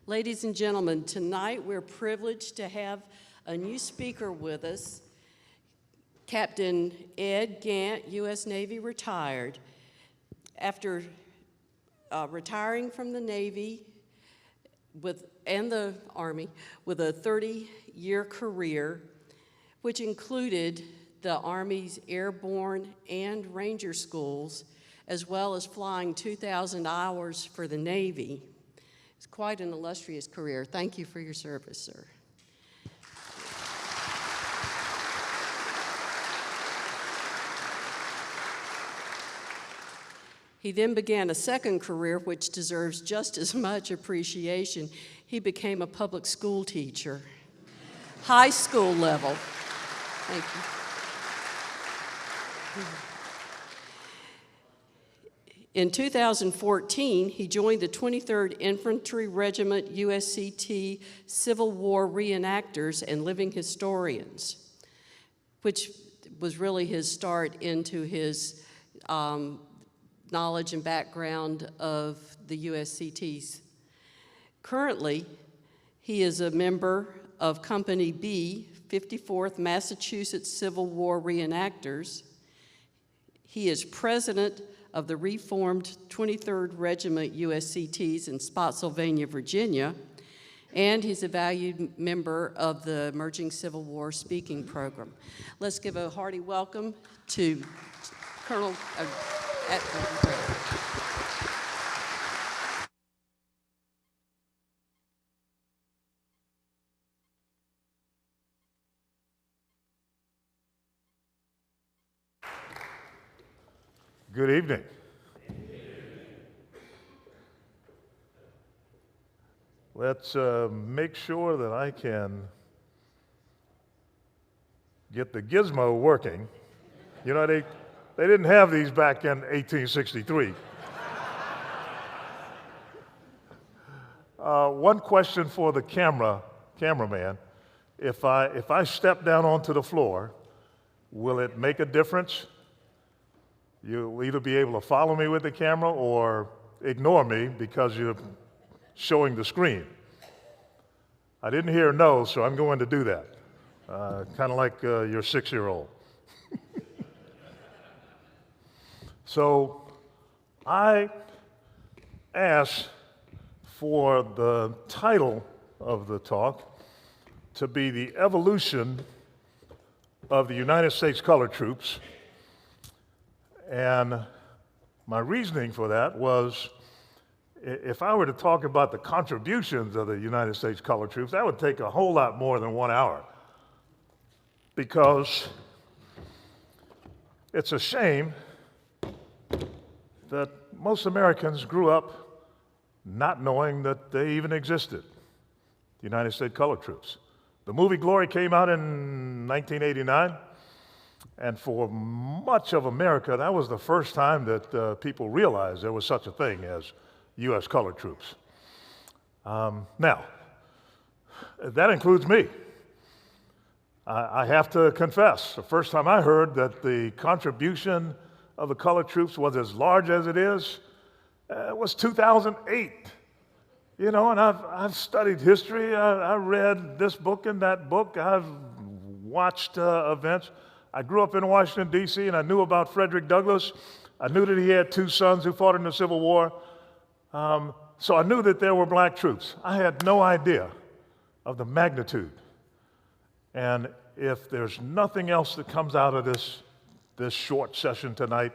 Ladies and gentlemen, tonight we're privileged to have a new speaker with us, Captain Ed Gantt, U.S. Navy retired. After retiring from the Navy and the Army with a 30-year career, which included the Army's airborne and Ranger schools, as well as flying 2,000 hours for the Navy. It's quite an illustrious career. Thank you for your service, sir. He then began a second career, which deserves just as much appreciation. He became a public school teacher, high school level. Thank you. In 2014, he joined the 23rd Infantry Regiment USCT Civil War Reenactors and Living Historians, which was really his start into his knowledge and background of the USCTs. Currently, he is a member of Company B, 54th Massachusetts Civil War Reenactors. He is president of the reformed 23rd Regiment USCTs in Spotsylvania, Virginia, and he's a valued member of the Emerging Civil War Speaking Program. Let's give a hearty welcome to Colonel Good evening. Let's make sure that I can get the gizmo working. You know, they didn't have these back in 1863. One question for the cameraman. If I step down onto the floor, will it make a difference? You'll either be able to follow me with the camera or ignore me because you're showing the screen. I didn't hear no, so I'm going to do that. Kind of like your 6-year-old. So I asked for the title of the talk to be The Evolution of the United States Colored Troops. And my reasoning for that was, if I were to talk about the contributions of the United States Colored Troops, that would take a whole lot more than 1 hour. Because it's a shame that most Americans grew up not knowing that they even existed, the United States Colored Troops. The movie Glory came out in 1989. And for much of America, that was the first time that people realized there was such a thing as U.S. colored troops. Now, that includes me. I have to confess, the first time I heard that the contribution of the colored troops was as large as it is, was 2008. You know, and I've studied history, I read this book and that book, I've watched events. I grew up in Washington, D.C., and I knew about Frederick Douglass. I knew that he had 2 sons who fought in the Civil War. So I knew that there were black troops. I had no idea of the magnitude. And if there's nothing else that comes out of this short session tonight,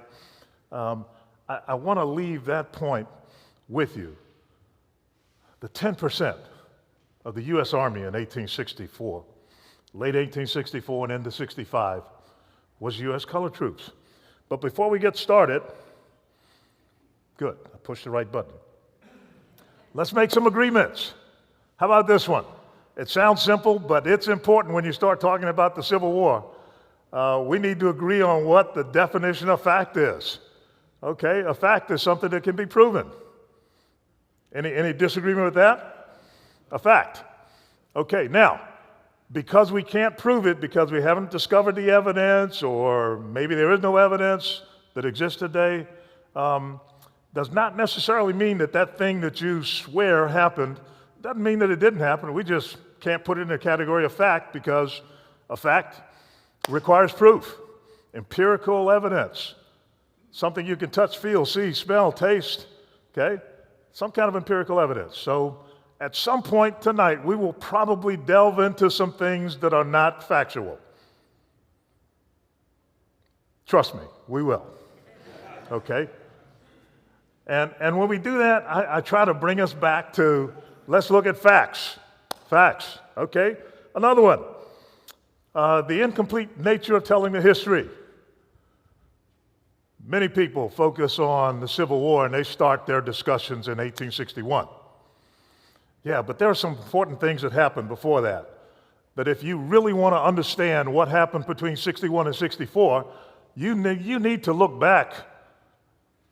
I want to leave that point with you. The 10% of the U.S. Army in 1864, late 1864 and into 65, was U.S. colored troops. But before we get started, good, I pushed the right button. Let's make some agreements. How about this one? It sounds simple, but it's important when you start talking about the Civil War. We need to agree on what the definition of fact is. Okay, a fact is something that can be proven. Any disagreement with that? A fact. Okay, now, because we can't prove it, because we haven't discovered the evidence, or maybe there is no evidence that exists today, does not necessarily mean that that thing that you swear happened doesn't mean that it didn't happen. We just can't put it in the category of fact because a fact requires proof, empirical evidence, something you can touch, feel, see, smell, taste, okay? Some kind of empirical evidence. So at some point tonight, we will probably delve into some things that are not factual. Trust me, we will, okay? And when we do that, I try to bring us back to, let's look at facts. Facts, okay? Another one, the incomplete nature of telling the history. Many people focus on the Civil War and they start their discussions in 1861. Yeah, but there are some important things that happened before that. That if you really want to understand what happened between 61 and 64, you need to look back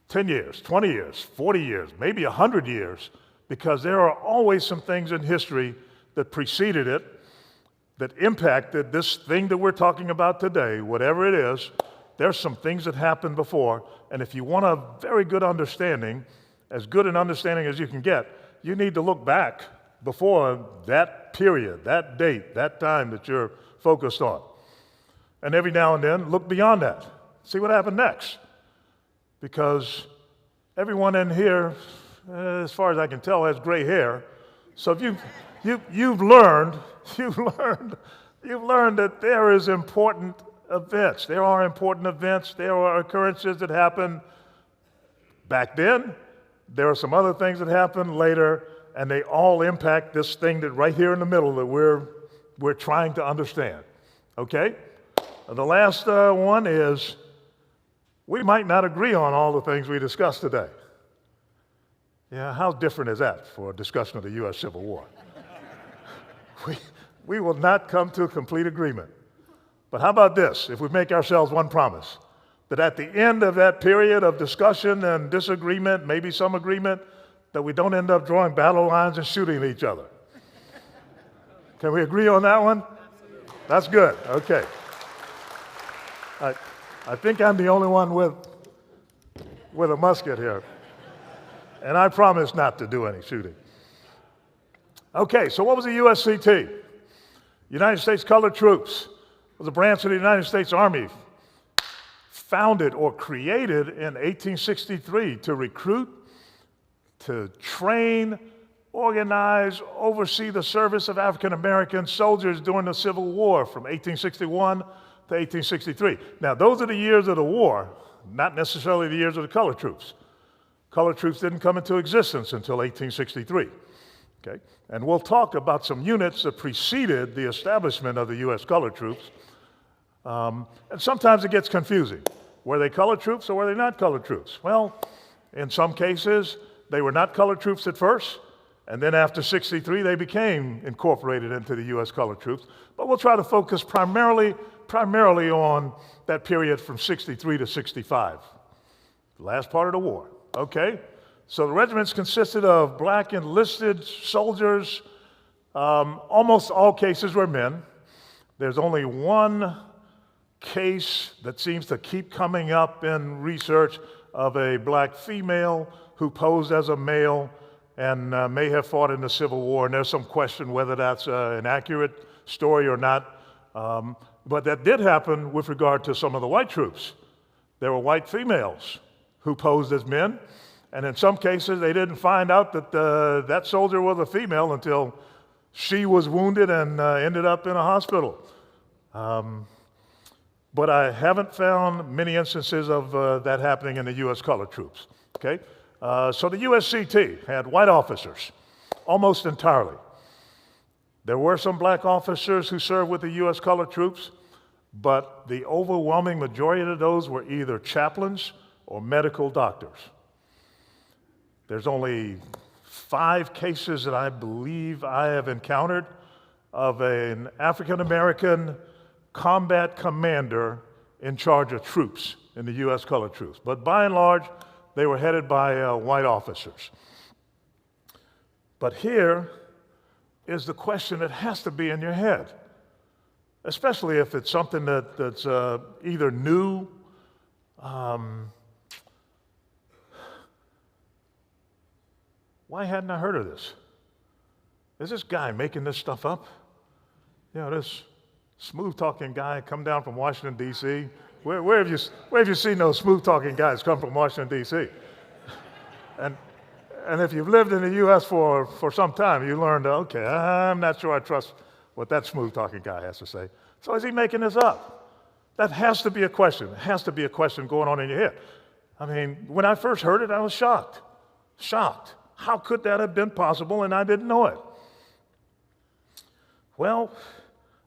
10 years, 20 years, 40 years, maybe 100 years, because there are always some things in history that preceded it, that impacted this thing that we're talking about today, whatever it is. There's some things that happened before, and if you want a very good understanding, as good an understanding as you can get, you need to look back before that period, that date, that time that you're focused on. And every now and then, look beyond that. See what happened next. Because everyone in here, as far as I can tell, has gray hair. So if you've learned that there is important events. There are important events. There are occurrences that happen back then. There are some other things that happen later, and they all impact this thing that right here in the middle that we're trying to understand. Okay? The last one is we might not agree on all the things we discussed today. Yeah, how different is that for a discussion of the U.S. Civil War? We will not come to a complete agreement. But how about this, if we make ourselves one promise, that at the end of that period of discussion and disagreement, maybe some agreement, that we don't end up drawing battle lines and shooting each other. Can we agree on that one? That's good, okay. I think I'm the only one with a musket here. And I promise not to do any shooting. Okay, so what was the USCT? United States Colored Troops. Was a branch of the United States Army founded or created in 1863 to recruit, to train, organize, oversee the service of African American soldiers during the Civil War from 1861 to 1863. Now, those are the years of the war, not necessarily the years of the colored troops. Colored troops didn't come into existence until 1863. Okay? And we'll talk about some units that preceded the establishment of the U.S. colored troops. And sometimes it gets confusing. Were they colored troops or were they not colored troops? Well, in some cases, they were not colored troops at first, and then after 63, they became incorporated into the U.S. colored troops. But we'll try to focus primarily on that period from 63 to 65, the last part of the war, okay? So the regiments consisted of black enlisted soldiers. Almost all cases were men. There's only one case that seems to keep coming up in research of a black female who posed as a male and may have fought in the Civil War, and there's some question whether that's an accurate story or not. But that did happen with regard to some of the white troops. There were white females who posed as men, and in some cases they didn't find out that that soldier was a female until she was wounded and ended up in a hospital. But I haven't found many instances of that happening in the U.S. colored troops, okay? So the USCT had white officers, almost entirely. There were some black officers who served with the U.S. colored troops, but the overwhelming majority of those were either chaplains or medical doctors. There's only 5 cases that I believe I have encountered of an African-American combat commander in charge of troops in the U.S. colored troops. But by and large, they were headed by white officers. But here is the question that has to be in your head, especially if it's something that's either new, why hadn't I heard of this? is this guy making this stuff up? You know, this smooth-talking guy come down from Washington, D.C. Where have you seen those smooth-talking guys come from Washington, D.C.? And if you've lived in the U.S. for some time, you learned, okay, I'm not sure I trust what that smooth-talking guy has to say. So is he making this up? That has to be a question. It has to be a question going on in your head. I mean, when I first heard it, I was shocked. Shocked. How could that have been possible and I didn't know it? Well,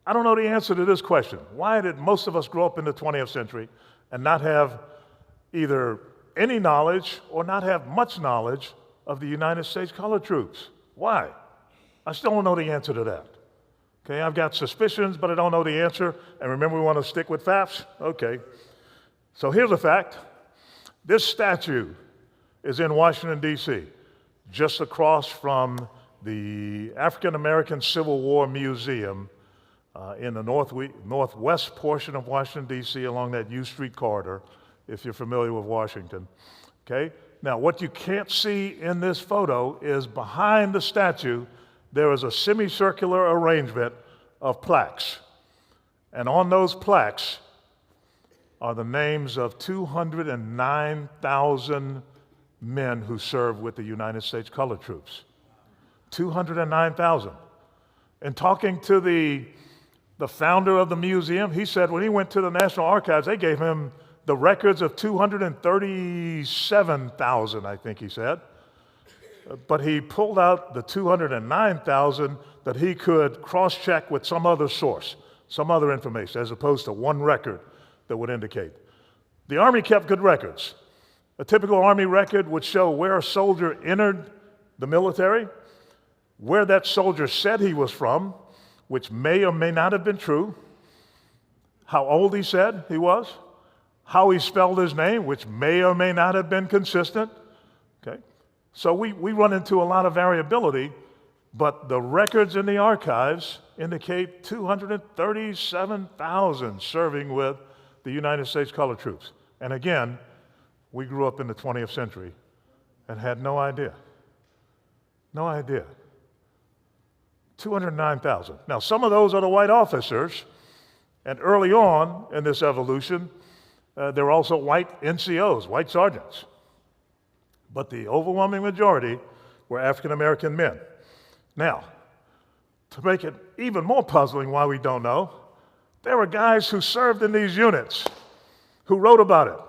I don't know the answer to this question. Why did most of us grow up in the 20th century and not have either any knowledge or not have much knowledge of the United States colored troops? Why? I still don't know the answer to that. Okay, I've got suspicions, but I don't know the answer. And remember, we want to stick with facts? Okay. So here's a fact. This statue is in Washington, D.C., just across from the African American Civil War Museum in the northwest portion of Washington, D.C., along that U Street corridor, if you're familiar with Washington. Okay? Now, what you can't see in this photo is behind the statue, there is a semicircular arrangement of plaques. And on those plaques are the names of 209,000 men who served with the United States colored troops. 209,000. And talking to the founder of the museum, he said when he went to the National Archives, they gave him the records of 237,000, I think he said. But he pulled out the 209,000 that he could cross-check with some other source, some other information, as opposed to one record that would indicate. The Army kept good records. A typical Army record would show where a soldier entered the military, where that soldier said he was from, which may or may not have been true, how old he said he was, how he spelled his name, which may or may not have been consistent. Okay? So we run into a lot of variability, but the records in the archives indicate 237,000 serving with the United States colored troops. And again, we grew up in the 20th century and had no idea. No idea. 209,000. Now, some of those are the white officers, and early on in this evolution, there were also white NCOs, white sergeants. But the overwhelming majority were African American men. Now, to make it even more puzzling why we don't know, there were guys who served in these units who wrote about it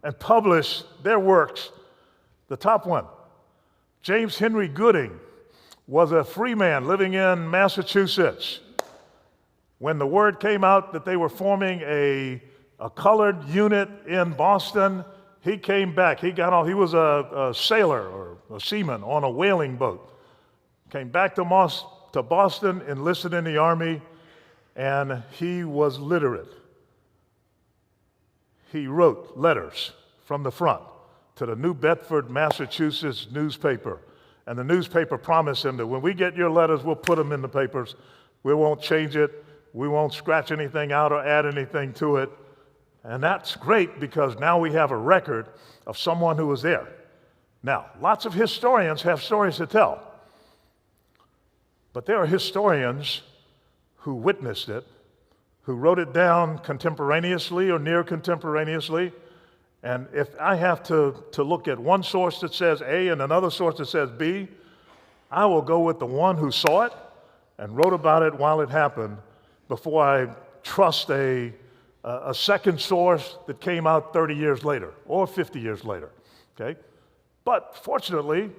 and published their works. The top one, James Henry Gooding, was a free man living in Massachusetts. When the word came out that they were forming a colored unit in Boston, he came back. He was a sailor or a seaman on a whaling boat. Came back to Boston, enlisted in the Army, and he was literate. He wrote letters from the front to the New Bedford, Massachusetts newspaper. And the newspaper promised him that when we get your letters, we'll put them in the papers. We won't change it. We won't scratch anything out or add anything to it. And that's great because now we have a record of someone who was there. Now, lots of historians have stories to tell. But there are historians who witnessed it, who wrote it down contemporaneously or near contemporaneously. And if I have to look at one source that says A and another source that says B, I will go with the one who saw it and wrote about it while it happened before I trust a second source that came out 30 years later or 50 years later, okay? But fortunately,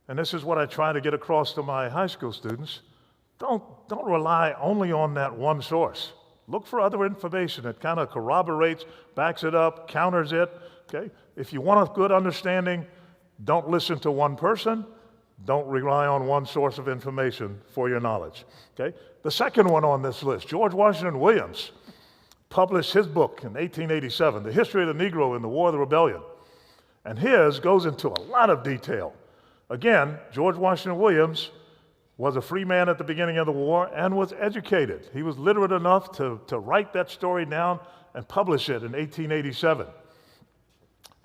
and this is what I try to get across to my high school students, don't rely only on that one source. Look for other information that kind of corroborates, backs it up, counters it, okay? If you want a good understanding, don't listen to one person. Don't rely on one source of information for your knowledge, okay? The second one on this list, George Washington Williams, published his book in 1887, The History of the Negro in the War of the Rebellion. And his goes into a lot of detail. Again, George Washington Williams was a free man at the beginning of the war and was educated. He was literate enough to write that story down and publish it in 1887.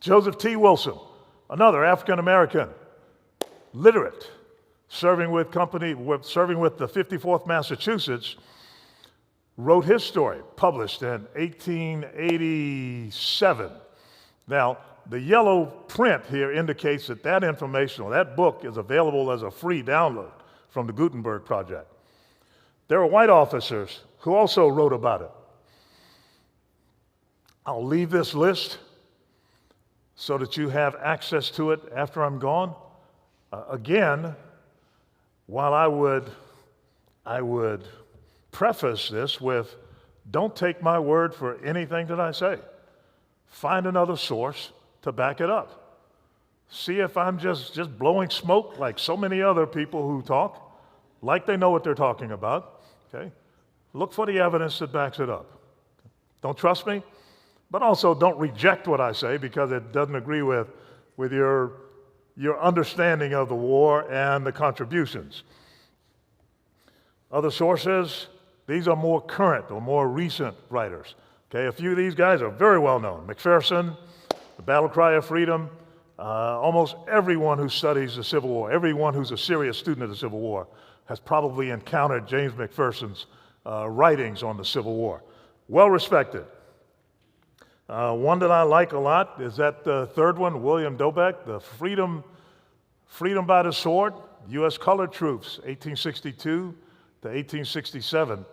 Joseph T. Wilson, another African American, literate, serving with the 54th Massachusetts, wrote his story, published in 1887. Now, the yellow print here indicates that that information, or that book, is available as a free download from the Gutenberg Project. There were white officers who also wrote about it. I'll leave this list so that you have access to it after I'm gone. Again, while I would preface this with, don't take my word for anything that I say. Find another source to back it up. See if I'm just blowing smoke like so many other people who talk, like they know what they're talking about, okay? Look for the evidence that backs it up. Don't trust me, but also don't reject what I say because it doesn't agree with your understanding of the war and the contributions. Other sources, these are more current or more recent writers. Okay, a few of these guys are very well known. McPherson, The Battle Cry of Freedom. Almost everyone who studies the Civil War, everyone who's a serious student of the Civil War, has probably encountered James McPherson's writings on the Civil War. Well respected. One that I like a lot is that third one, William Dobeck, The Freedom by the Sword, U.S. Colored Troops, 1862 to 1867.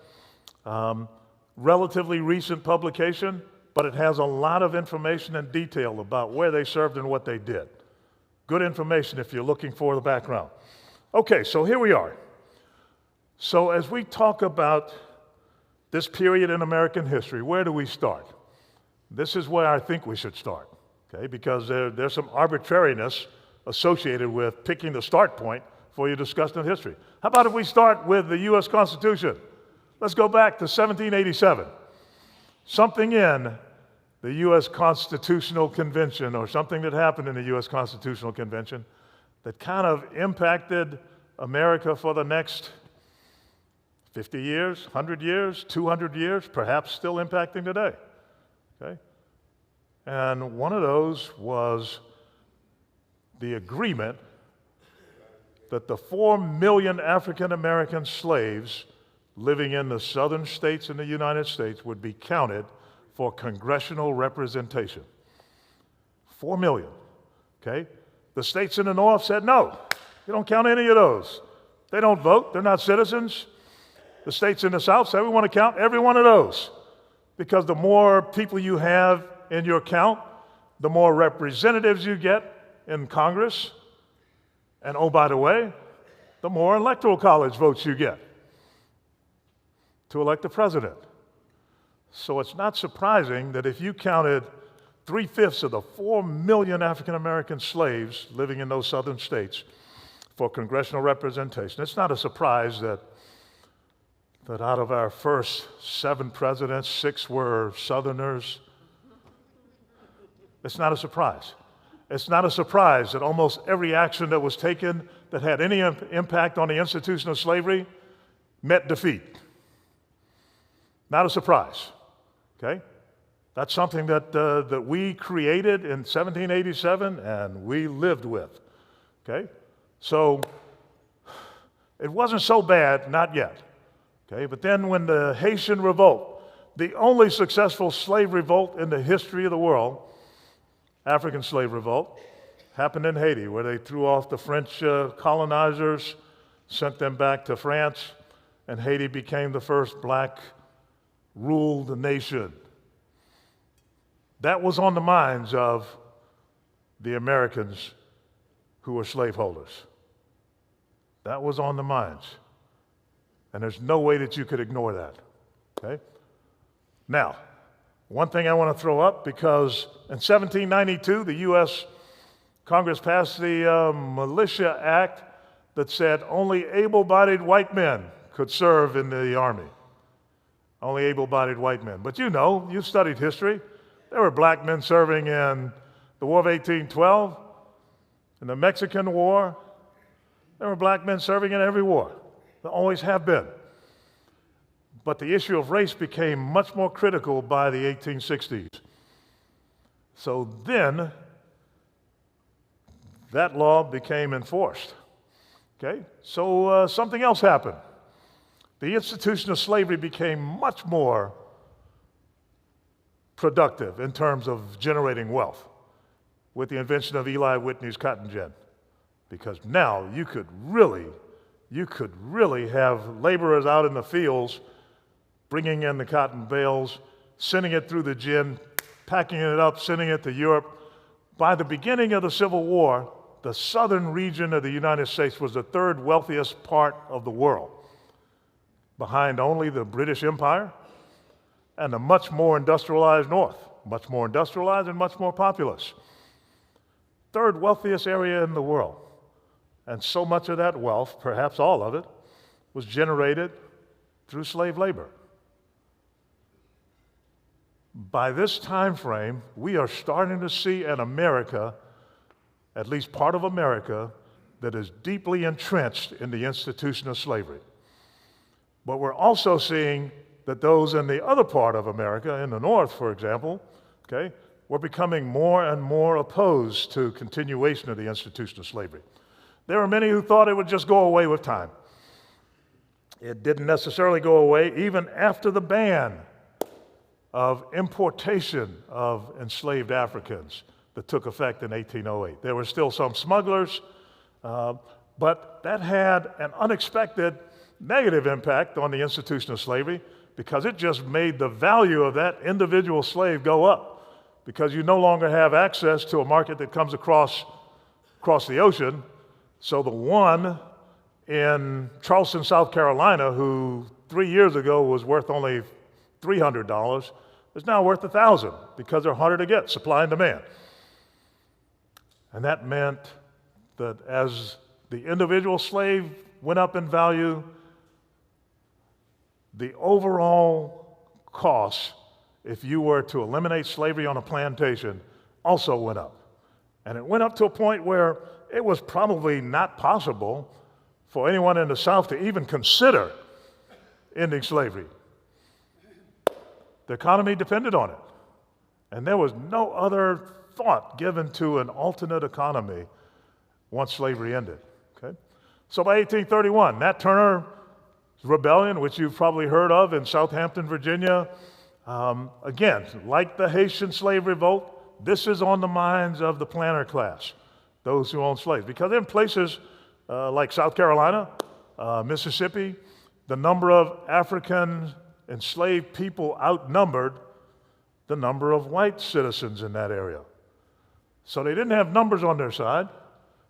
Relatively recent publication, but it has a lot of information and detail about where they served and what they did. Good information if you're looking for the background. Okay, so here we are. So as we talk about this period in American history, where do we start? This is where I think we should start, okay? Because there's some arbitrariness associated with picking the start point for your discussion of history. How about if we start with the U.S. Constitution? Let's go back to 1787. Something in the U.S. Constitutional Convention, or something that happened in the U.S. Constitutional Convention that kind of impacted America for the next 50 years, 100 years, 200 years, perhaps still impacting today. Okay? And one of those was the agreement that the 4 million African American slaves living in the southern states in the United States would be counted for congressional representation. 4 million, okay? The states in the north said, no, you don't count any of those. They don't vote, they're not citizens. The states in the south said, we want to count every one of those, because the more people you have in your count, the more representatives you get in Congress, and oh, by the way, the more electoral college votes you get to elect the president. So it's not surprising that if you counted 3/5 of the 4 million African American slaves living in those southern states for congressional representation, it's not a surprise that out of our first 7 presidents, 6 were Southerners. It's not a surprise. It's not a surprise that almost every action that was taken that had any impact on the institution of slavery met defeat. Not a surprise, okay? That's something that we created in 1787 and we lived with, okay? So it wasn't so bad, not yet, okay? But then when the Haitian Revolt, the only successful slave revolt in the history of the world, African slave revolt, happened in Haiti, where they threw off the French colonizers, sent them back to France, and Haiti became the first black-ruled nation. That was on the minds of the Americans who were slaveholders. That was on the minds. And there's no way that you could ignore that, okay? Now, one thing I want to throw up, because in 1792, the U.S. Congress passed the Militia Act that said only able-bodied white men could serve in the Army. Only able-bodied white men. But you know, you've studied history. There were black men serving in the War of 1812, in the Mexican War. There were black men serving in every war. There always have been. But the issue of race became much more critical by the 1860s. So then, that law became enforced. Okay, so something else happened. The institution of slavery became much more productive in terms of generating wealth with the invention of Eli Whitney's cotton gin. Because now you could really have laborers out in the fields bringing in the cotton bales, sending it through the gin, packing it up, sending it to Europe. By the beginning of the Civil War, the southern region of the United States was the third wealthiest part of the world, behind only the British Empire and the much more industrialized North, much more industrialized and much more populous. Third wealthiest area in the world. And so much of that wealth, perhaps all of it, was generated through slave labor. By this time frame, we are starting to see an America, at least part of America, that is deeply entrenched in the institution of slavery. But we're also seeing that those in the other part of America, in the North, for example, okay, were becoming more and more opposed to continuation of the institution of slavery. There were many who thought it would just go away with time. It didn't necessarily go away even after the ban of importation of enslaved Africans that took effect in 1808. There were still some smugglers, but that had an unexpected negative impact on the institution of slavery because it just made the value of that individual slave go up because you no longer have access to a market that comes across the ocean. So the one in Charleston, South Carolina, who 3 years ago was worth only $300, is now worth $1,000 because they're harder to get, supply and demand. And that meant that as the individual slave went up in value, the overall cost, if you were to eliminate slavery on a plantation, also went up. And it went up to a point where it was probably not possible for anyone in the South to even consider ending slavery. The economy depended on it. And there was no other thought given to an alternate economy once slavery ended. Okay? So by 1831, Nat Turner's rebellion, which you've probably heard of in Southampton, Virginia, again, like the Haitian slave revolt, this is on the minds of the planter class, those who own slaves. Because in places like South Carolina, Mississippi, the number of African enslaved people outnumbered the number of white citizens in that area. So they didn't have numbers on their side.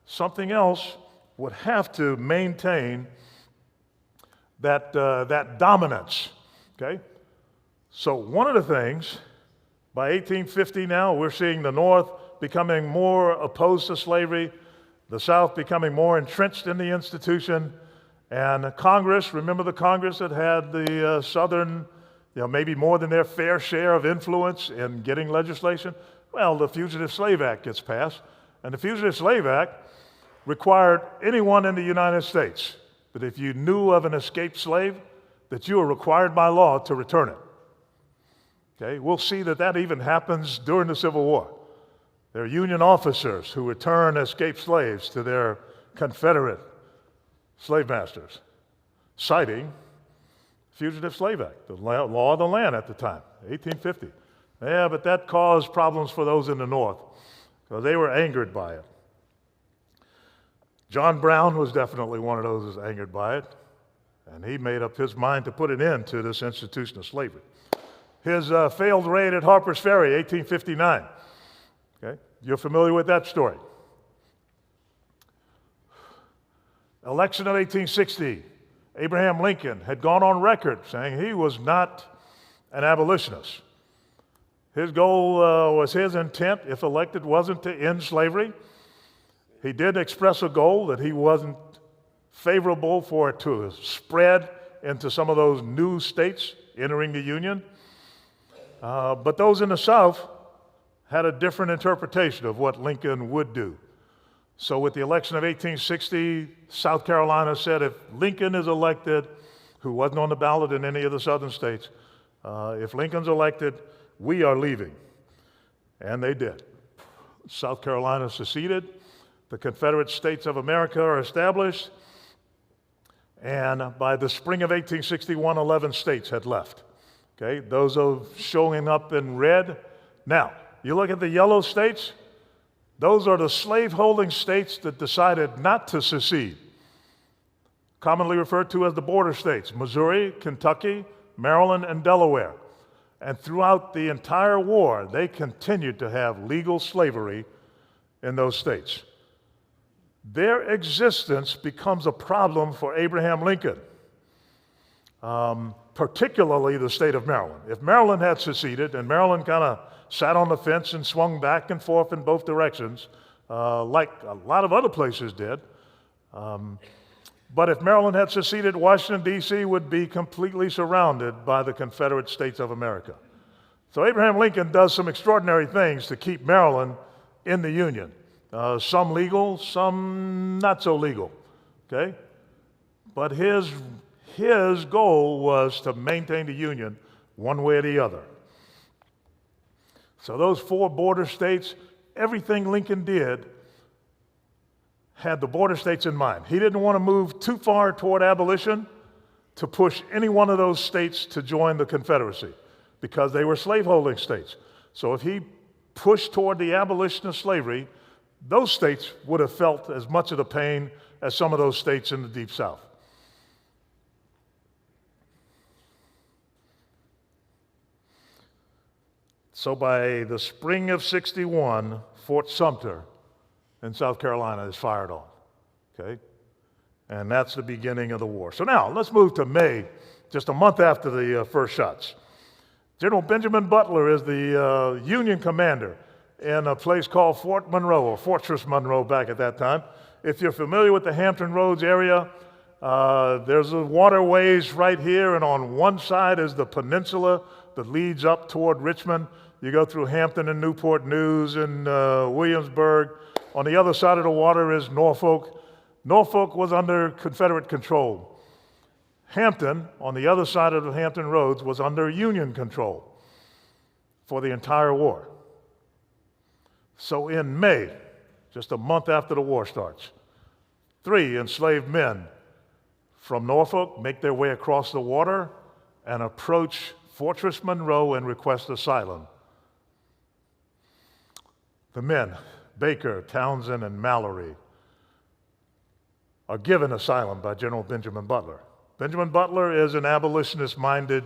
Something else would have to maintain that dominance, okay? So one of the things, by 1850 now, we're seeing the North becoming more opposed to slavery, the South becoming more entrenched in the institution, and Congress, remember the Congress that had the Southern, maybe more than their fair share of influence in getting legislation? Well, the Fugitive Slave Act gets passed, and the Fugitive Slave Act required anyone in the United States that if you knew of an escaped slave, that you were required by law to return it. Okay, we'll see that even happens during the Civil War. There are Union officers who return escaped slaves to their Confederate slave masters, citing Fugitive Slave Act, the law of the land at the time, 1850. Yeah, but that caused problems for those in the North because they were angered by it. John Brown was definitely one of those who was angered by it, and he made up his mind to put an end to this institution of slavery. His failed raid at Harper's Ferry, 1859. Okay, you're familiar with that story. Election of 1860, Abraham Lincoln had gone on record saying he was not an abolitionist. His goal was his intent, if elected, wasn't to end slavery. He did express a goal that he wasn't favorable for it to spread into some of those new states entering the Union. But those in the South had a different interpretation of what Lincoln would do. So with the election of 1860, South Carolina said if Lincoln is elected, who wasn't on the ballot in any of the southern states, if Lincoln's elected, we are leaving. And they did. South Carolina seceded. The Confederate States of America are established. And by the spring of 1861, 11 states had left. Okay, those are showing up in red. Now, you look at the yellow states, those are the slaveholding states that decided not to secede, commonly referred to as the border states: Missouri, Kentucky, Maryland, and Delaware. And throughout the entire war, they continued to have legal slavery in those states. Their existence becomes a problem for Abraham Lincoln, particularly the state of Maryland. If Maryland had seceded, and Maryland kind of sat on the fence and swung back and forth in both directions, like a lot of other places did, but if Maryland had seceded, Washington, D.C. would be completely surrounded by the Confederate States of America. So Abraham Lincoln does some extraordinary things to keep Maryland in the Union. Some legal, some not so legal, okay? But his goal was to maintain the Union one way or the other. So those 4 border states, everything Lincoln did had the border states in mind. He didn't want to move too far toward abolition to push any one of those states to join the Confederacy because they were slaveholding states. So if he pushed toward the abolition of slavery, those states would have felt as much of the pain as some of those states in the Deep South. So by the spring of '61, Fort Sumter in South Carolina is fired on, okay? And that's the beginning of the war. So now, let's move to May, just a month after the first shots. General Benjamin Butler is the Union commander in a place called Fort Monroe, or Fortress Monroe back at that time. If you're familiar with the Hampton Roads area, there's the waterways right here, and on one side is the peninsula that leads up toward Richmond. You go through Hampton and Newport News and Williamsburg. On the other side of the water is Norfolk. Norfolk was under Confederate control. Hampton, on the other side of the Hampton Roads, was under Union control for the entire war. So in May, just a month after the war starts, 3 enslaved men from Norfolk make their way across the water and approach Fortress Monroe and request asylum. The men, Baker, Townsend, and Mallory, are given asylum by General Benjamin Butler. Benjamin Butler is an abolitionist-minded,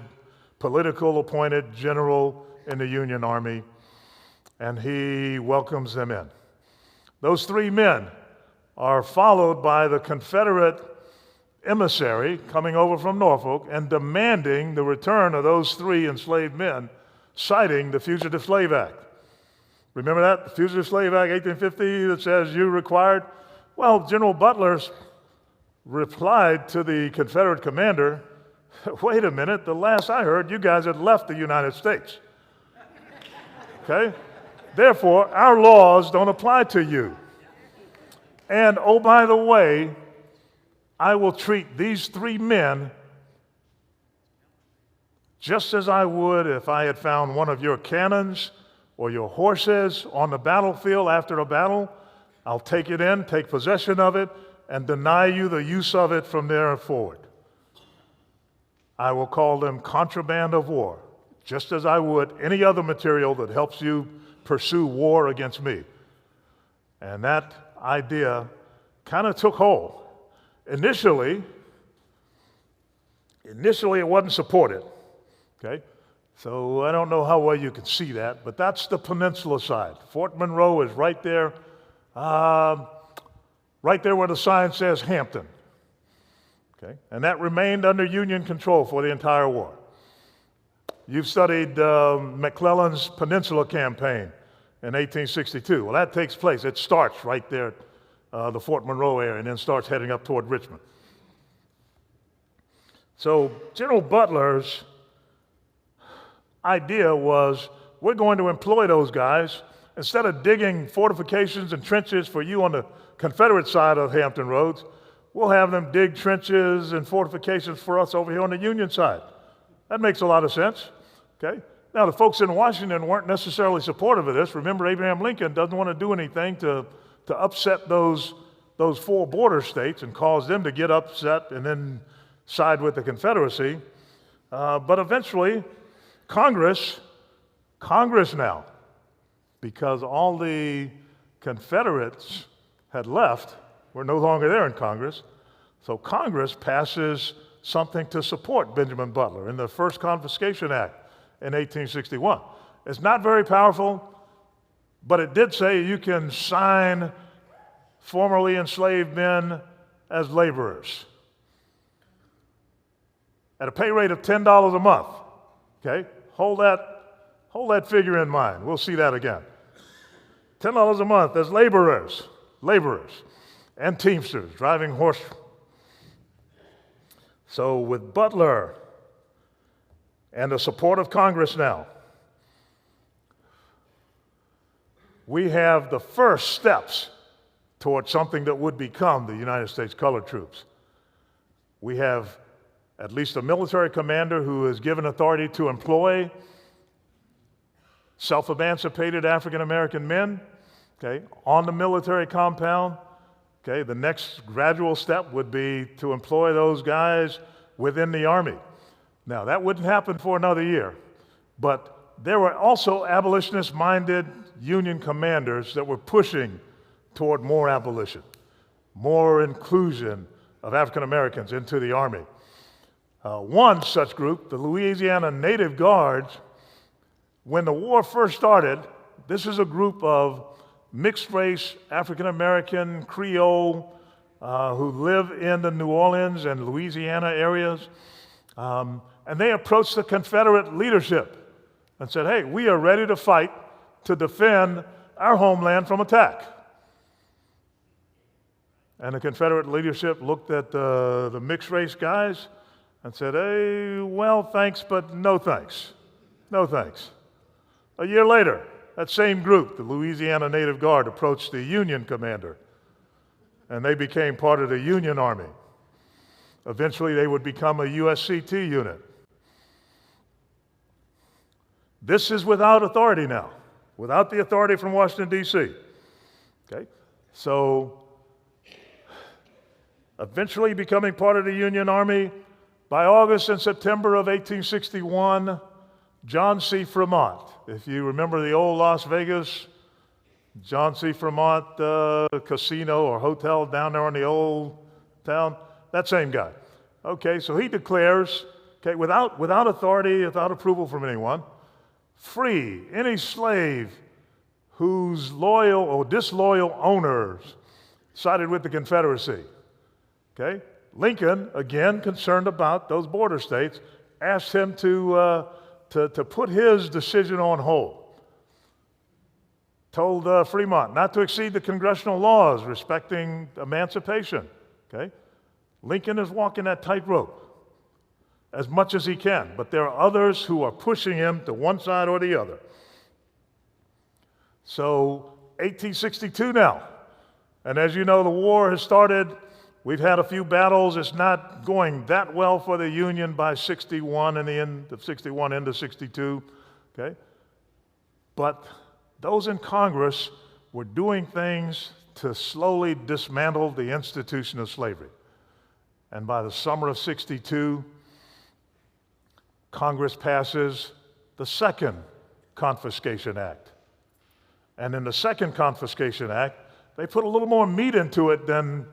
political appointed general in the Union Army, and he welcomes them in. Those 3 men are followed by the Confederate emissary coming over from Norfolk and demanding the return of those 3 enslaved men, citing the Fugitive Slave Act. Remember that? The Fugitive Slave Act, 1850, that says you required? Well, General Butler replied to the Confederate commander, wait a minute, the last I heard, you guys had left the United States. Okay? Therefore, our laws don't apply to you. And, oh, by the way, I will treat these 3 men just as I would if I had found one of your cannons or your horses on the battlefield after a battle. I'll take it in, take possession of it, and deny you the use of it from there forward. I will call them contraband of war, just as I would any other material that helps you pursue war against me. And that idea kind of took hold. Initially, it wasn't supported, okay? So I don't know how well you can see that, but that's the peninsula side. Fort Monroe is right there where the sign says Hampton, okay? And that remained under Union control for the entire war. You've studied McClellan's Peninsula Campaign in 1862. Well, that takes place. It starts right there the Fort Monroe area, and then starts heading up toward Richmond. So General Butler's idea was, we're going to employ those guys. Instead of digging fortifications and trenches for you on the Confederate side of Hampton Roads, we'll have them dig trenches and fortifications for us over here on the Union side. That makes a lot of sense, okay? Now, the folks in Washington weren't necessarily supportive of this. Remember, Abraham Lincoln doesn't want to do anything to upset those those 4 border states and caused them to get upset and then side with the Confederacy. But eventually, Congress now, because all the Confederates had left, were no longer there in Congress, so Congress passes something to support Benjamin Butler in the First Confiscation Act in 1861. It's not very powerful, but it did say you can sign formerly enslaved men as laborers at a pay rate of $10 a month. Okay? Hold that figure in mind. We'll see that again. $10 a month as laborers, and teamsters driving horse. So with Butler and the support of Congress now, we have the first steps towards something that would become the United States Colored Troops. We have at least a military commander who is given authority to employ self-emancipated African-American men, okay, on the military compound. Okay, the next gradual step would be to employ those guys within the Army. Now, that wouldn't happen for another year, but there were also abolitionist-minded Union commanders that were pushing toward more abolition, more inclusion of African Americans into the Army. One such group, the Louisiana Native Guards, when the war first started, this is a group of mixed-race African American Creole who live in the New Orleans and Louisiana areas, and they approached the Confederate leadership and said, hey, we are ready to fight to defend our homeland from attack. And the Confederate leadership looked at the mixed-race guys and said, hey, well, thanks, but no thanks. No thanks. A year later, that same group, the Louisiana Native Guard, approached the Union commander, and they became part of the Union Army. Eventually, they would become a USCT unit. This is without authority now, without the authority from Washington, D.C. Okay? So, eventually becoming part of the Union Army, by August and September of 1861, John C. Fremont, if you remember the old Las Vegas, John C. Fremont casino or hotel down there in the old town, that same guy. Okay, so he declares, okay, without authority, without approval from anyone, free any slave whose loyal or disloyal owners sided with the Confederacy. Okay? Lincoln, again concerned about those border states, asked him to put his decision on hold. Told Fremont not to exceed the congressional laws respecting emancipation. Okay? Lincoln is walking that tightrope as much as he can, but there are others who are pushing him to one side or the other. So, 1862 now, and as you know, the war has started. We've had a few battles. It's not going that well for the Union by 61 and the end of 61 into 62, okay? But those in Congress were doing things to slowly dismantle the institution of slavery. And by the summer of 62, Congress passes the Second Confiscation Act. And in the Second Confiscation Act, they put a little more meat into it than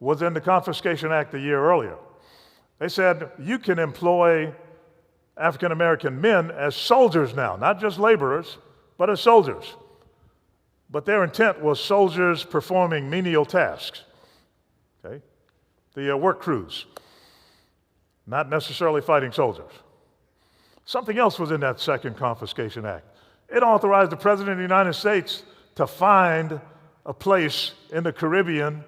was in the Confiscation Act a year earlier. They said you can employ African American men as soldiers now, not just laborers, but as soldiers. But their intent was soldiers performing menial tasks, okay? The work crews, not necessarily fighting soldiers. Something else was in that Second Confiscation Act. It authorized the President of the United States to find a place in the Caribbean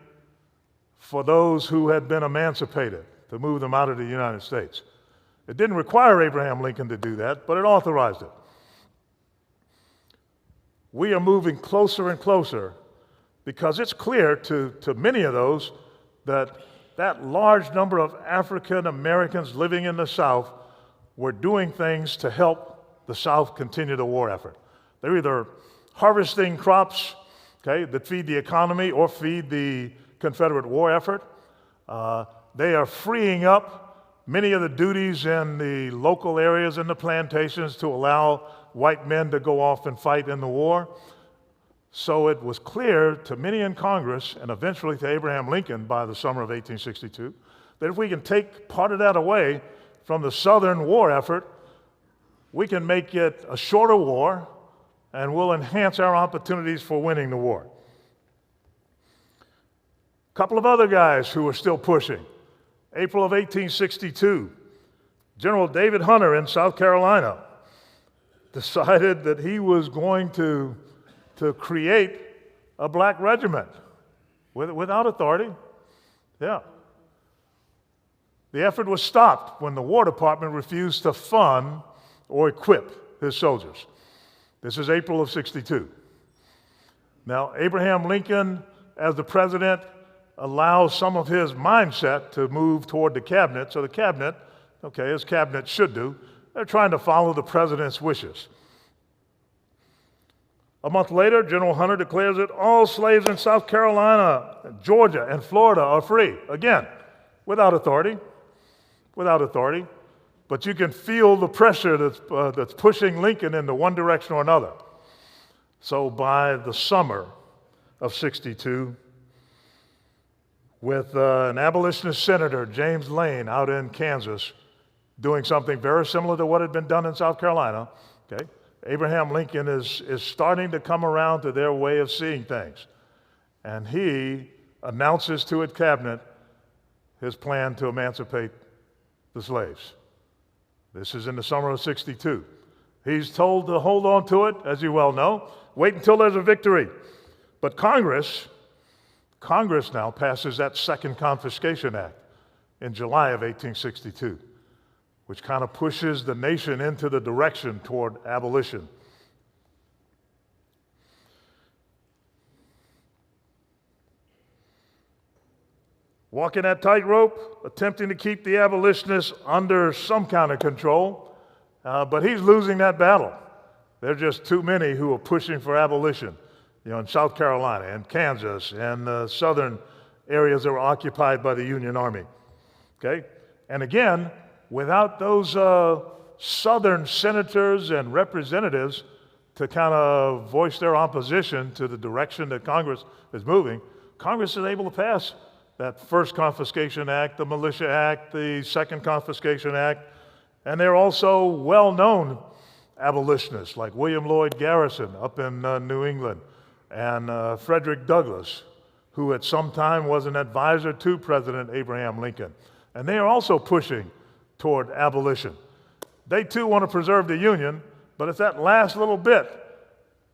for those who had been emancipated, to move them out of the United States. It didn't require Abraham Lincoln to do that, but it authorized it. We are moving closer and closer because it's clear to many of those that that large number of African Americans living in the South were doing things to help the South continue the war effort. They're either harvesting crops, okay, that feed the economy or feed the Confederate war effort. They are freeing up many of the duties in the local areas and the plantations to allow white men to go off and fight in the war. So it was clear to many in Congress, and eventually to Abraham Lincoln by the summer of 1862, that if we can take part of that away from the Southern war effort, we can make it a shorter war, and we'll enhance our opportunities for winning the war. A couple of other guys who were still pushing. April of 1862, General David Hunter in South Carolina decided that he was going to create a black regiment without authority. Yeah. The effort was stopped when the War Department refused to fund or equip his soldiers. This is April of '62. Now, Abraham Lincoln, as the president, allows some of his mindset to move toward the cabinet. So the cabinet, okay, as cabinet should do, they're trying to follow the president's wishes. A month later, General Hunter declares that all slaves in South Carolina, Georgia, and Florida are free. Again, without authority. Without authority. But you can feel the pressure that's pushing Lincoln into one direction or another. So by the summer of '62, with an abolitionist senator, James Lane, out in Kansas, doing something very similar to what had been done in South Carolina, okay, Abraham Lincoln is starting to come around to their way of seeing things. And he announces to his cabinet his plan to emancipate the slaves. This is in the summer of '62. He's told to hold on to it, as you well know, wait until there's a victory. But Congress now passes that Second Confiscation Act in July of 1862, which kind of pushes the nation into the direction toward abolition. Walking that tightrope, attempting to keep the abolitionists under some kind of control, but he's losing that battle. There are just too many who are pushing for abolition, in South Carolina and Kansas and the southern areas that were occupied by the Union Army. Okay? And again, without those southern senators and representatives to kind of voice their opposition to the direction that Congress is moving, Congress is able to pass that First Confiscation Act, the Militia Act, the Second Confiscation Act, and they're also well-known abolitionists like William Lloyd Garrison up in New England and Frederick Douglass, who at some time was an advisor to President Abraham Lincoln. And they are also pushing toward abolition. They too want to preserve the Union, but it's that last little bit.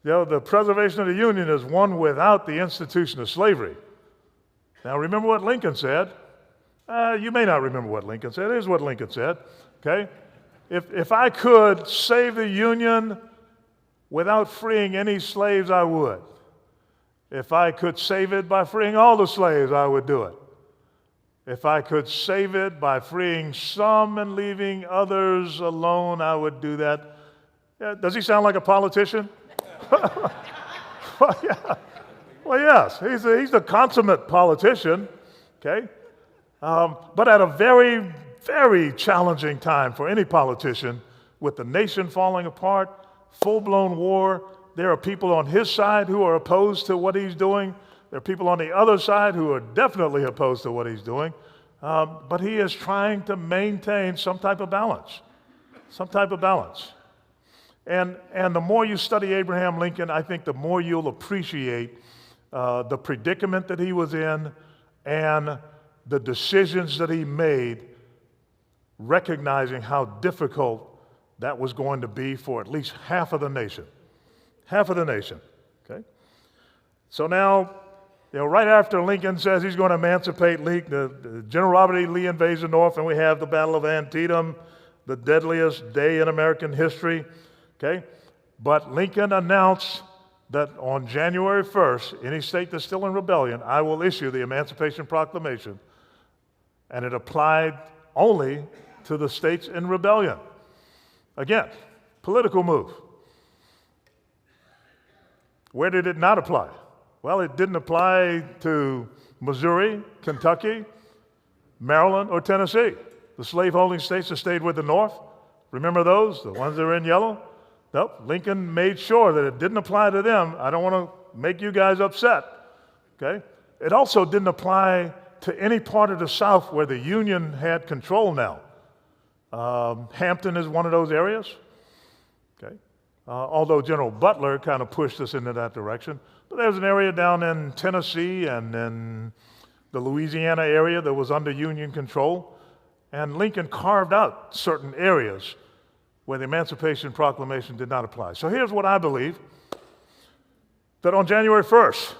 The preservation of the Union is one without the institution of slavery. Now, remember what Lincoln said. You may not remember what Lincoln said. Here's what Lincoln said, okay? If I could save the Union without freeing any slaves, I would. If I could save it by freeing all the slaves, I would do it. If I could save it by freeing some and leaving others alone, I would do that. Yeah, does he sound like a politician? Well, yeah. Well, yes, he's a consummate politician, okay? But at a very, very challenging time for any politician, with the nation falling apart, full-blown war, there are people on his side who are opposed to what he's doing. There are people on the other side who are definitely opposed to what he's doing. But he is trying to maintain some type of balance, And the more you study Abraham Lincoln, I think the more you'll appreciate the predicament that he was in and the decisions that he made, recognizing how difficult that was going to be for at least half of the nation. Half of the nation, okay? So now, right after Lincoln says he's going to emancipate the General Robert E. Lee invades the North, and we have the Battle of Antietam, the deadliest day in American history, okay? But Lincoln announced that on January 1st, any state that's still in rebellion, I will issue the Emancipation Proclamation, and it applied only to the states in rebellion. Again, political move. Where did it not apply? Well, it didn't apply to Missouri, Kentucky, Maryland, or Tennessee. The slaveholding states that stayed with the North, remember those, the ones that are in yellow? Nope, Lincoln made sure that it didn't apply to them. I don't want to make you guys upset, okay? It also didn't apply to any part of the South where the Union had control now. Hampton is one of those areas, okay? Although General Butler kind of pushed us into that direction. But there's an area down in Tennessee and in the Louisiana area that was under Union control. And Lincoln carved out certain areas where the Emancipation Proclamation did not apply. So here's what I believe, that on January 1st,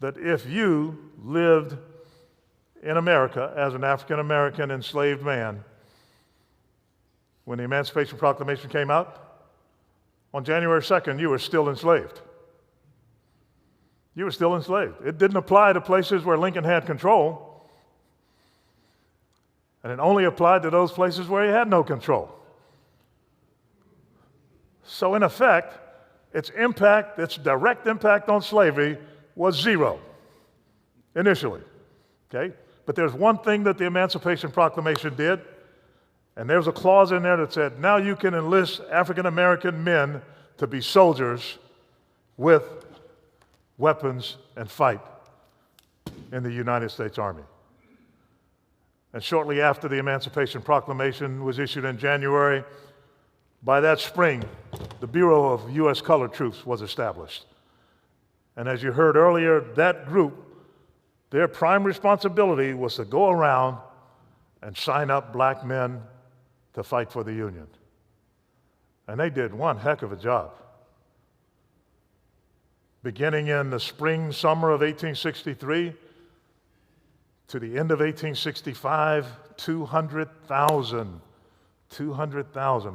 that if you lived in America as an African-American enslaved man, when the Emancipation Proclamation came out, on January 2nd, you were still enslaved. You were still enslaved. It didn't apply to places where Lincoln had control, and it only applied to those places where he had no control. So in effect, its impact, its direct impact on slavery was zero initially, okay? But there's one thing that the Emancipation Proclamation did, and there's a clause in there that said, now you can enlist African-American men to be soldiers with weapons and fight in the United States Army. And shortly after the Emancipation Proclamation was issued in January, by that spring, the Bureau of U.S. Colored Troops was established. And as you heard earlier, that group, their prime responsibility was to go around and sign up black men to fight for the Union. And they did one heck of a job. Beginning in the spring, summer of 1863 to the end of 1865, 200,000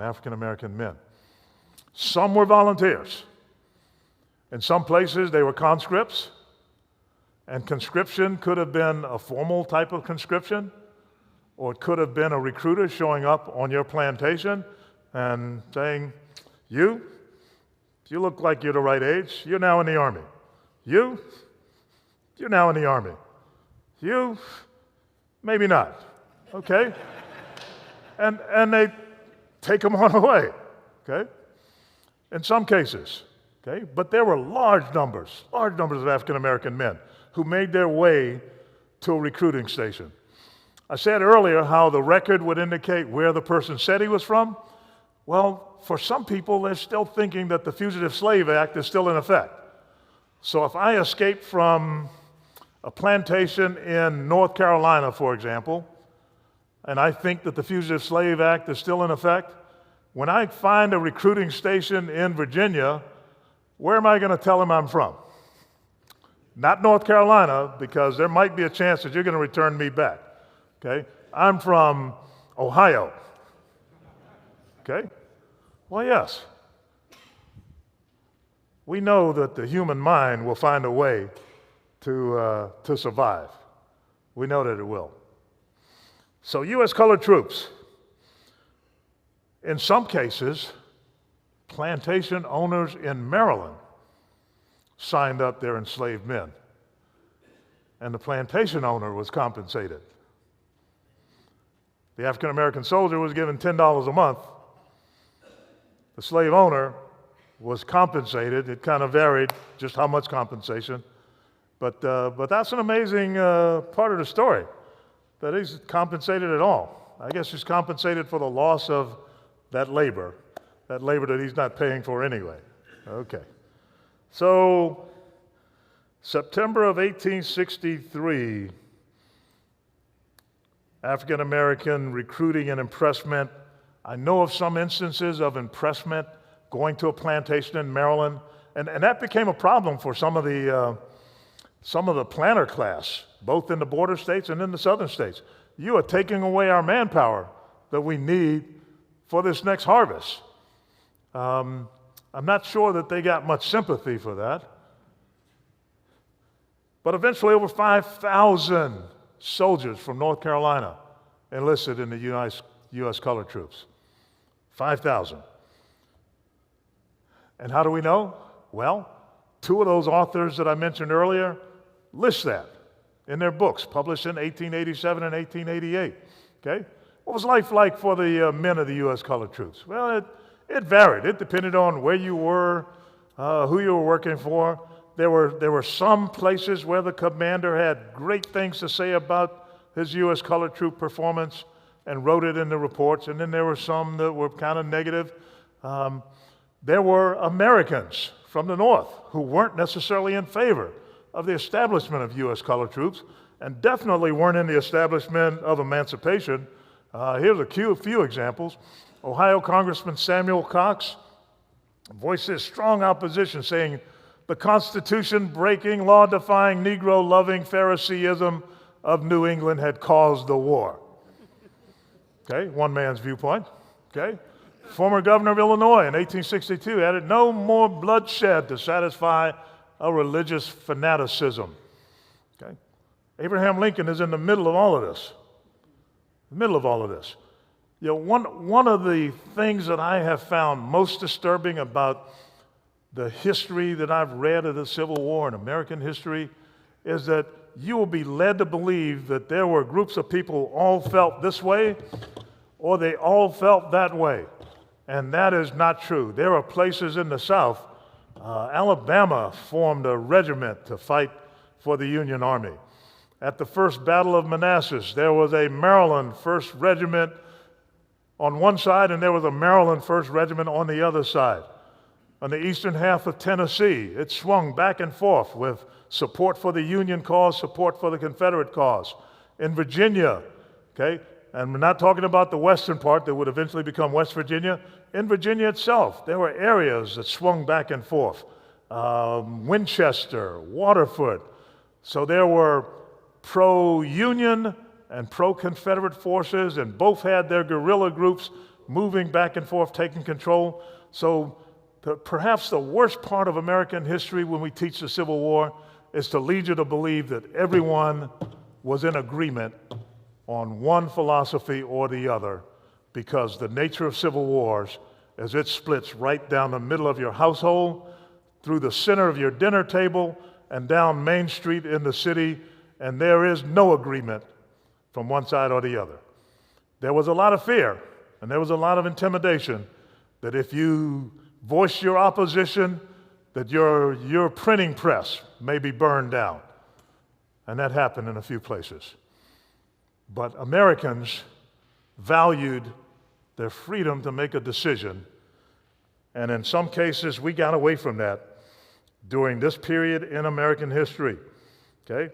African-American men. Some were volunteers. In some places, they were conscripts, and conscription could have been a formal type of conscription, or it could have been a recruiter showing up on your plantation and saying, you look like you're the right age, you're now in the Army. You're now in the Army. You, maybe not, okay? And they take them on away, okay? In some cases, okay? But there were large numbers of African-American men who made their way to a recruiting station. I said earlier how the record would indicate where the person said he was from. Well, for some people, they're still thinking that the Fugitive Slave Act is still in effect. So if I escape from a plantation in North Carolina, for example, and I think that the Fugitive Slave Act is still in effect, when I find a recruiting station in Virginia, where am I going to tell them I'm from? Not North Carolina, because there might be a chance that you're going to return me back, okay? I'm from Ohio, okay? Well, yes. We know that the human mind will find a way to survive. We know that it will. So U.S. colored troops, in some cases, plantation owners in Maryland signed up their enslaved men, and the plantation owner was compensated. The African-American soldier was given $10 a month. The slave owner was compensated. It kind of varied just how much compensation, but that's an amazing part of the story, that he's compensated at all. I guess he's compensated for the loss of that labor that he's not paying for anyway. Okay. So, September of 1863, African-American recruiting and impressment. I know of some instances of impressment going to a plantation in Maryland, and that became a problem for some of the planter class, both in the border states and in the southern states. You are taking away our manpower that we need for this next harvest. I'm not sure that they got much sympathy for that. But eventually over 5,000 soldiers from North Carolina enlisted in the U.S. colored troops. 5,000. And how do we know? Well, two of those authors that I mentioned earlier list that in their books, published in 1887 and 1888. Okay? What was life like for the men of the U.S. colored troops? Well, it varied. It depended on where you were, who you were working for. There were some places where the commander had great things to say about his U.S. colored troop performance and wrote it in the reports, and then there were some that were kind of negative. There were Americans from the North who weren't necessarily in favor of the establishment of U.S. colored troops and definitely weren't in the establishment of emancipation. Here's a few examples. Ohio Congressman Samuel Cox voiced his strong opposition, saying, "The Constitution-breaking, law-defying, Negro-loving Phariseeism of New England had caused the war." Okay, one man's viewpoint. Okay, former governor of Illinois in 1862 added, "No more bloodshed to satisfy a religious fanaticism." Okay, Abraham Lincoln is in the middle of all of this. You know, one of the things that I have found most disturbing about the history that I've read of the Civil War and American history is that you will be led to believe that there were groups of people who all felt this way or they all felt that way. And that is not true. There are places in the South. Alabama formed a regiment to fight for the Union Army. At the First Battle of Manassas, there was a Maryland 1st Regiment on one side and there was a Maryland 1st Regiment on the other side. On the eastern half of Tennessee, it swung back and forth with support for the Union cause, support for the Confederate cause. In Virginia, okay, and we're not talking about the western part that would eventually become West Virginia. In Virginia itself, there were areas that swung back and forth. Winchester, Waterford. So there were pro-Union and pro-Confederate forces, and both had their guerrilla groups moving back and forth, taking control. So perhaps the worst part of American history when we teach the Civil War is to lead you to believe that everyone was in agreement on one philosophy or the other, because the nature of civil wars is it splits right down the middle of your household, through the center of your dinner table, and down Main Street in the city, and there is no agreement from one side or the other. There was a lot of fear, and there was a lot of intimidation that if you voice your opposition, that your printing press may be burned down. And that happened in a few places. But Americans valued their freedom to make a decision, and in some cases we got away from that during this period in American history. Okay?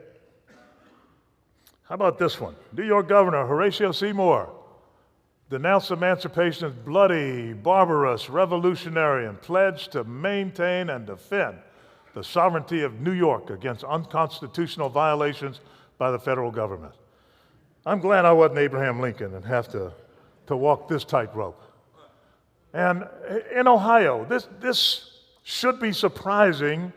How about this one? New York Governor Horatio Seymour denounced emancipation as bloody, barbarous, revolutionary, and pledged to maintain and defend the sovereignty of New York against unconstitutional violations by the federal government. I'm glad I wasn't Abraham Lincoln and have to walk this tightrope. And in Ohio, this should be surprising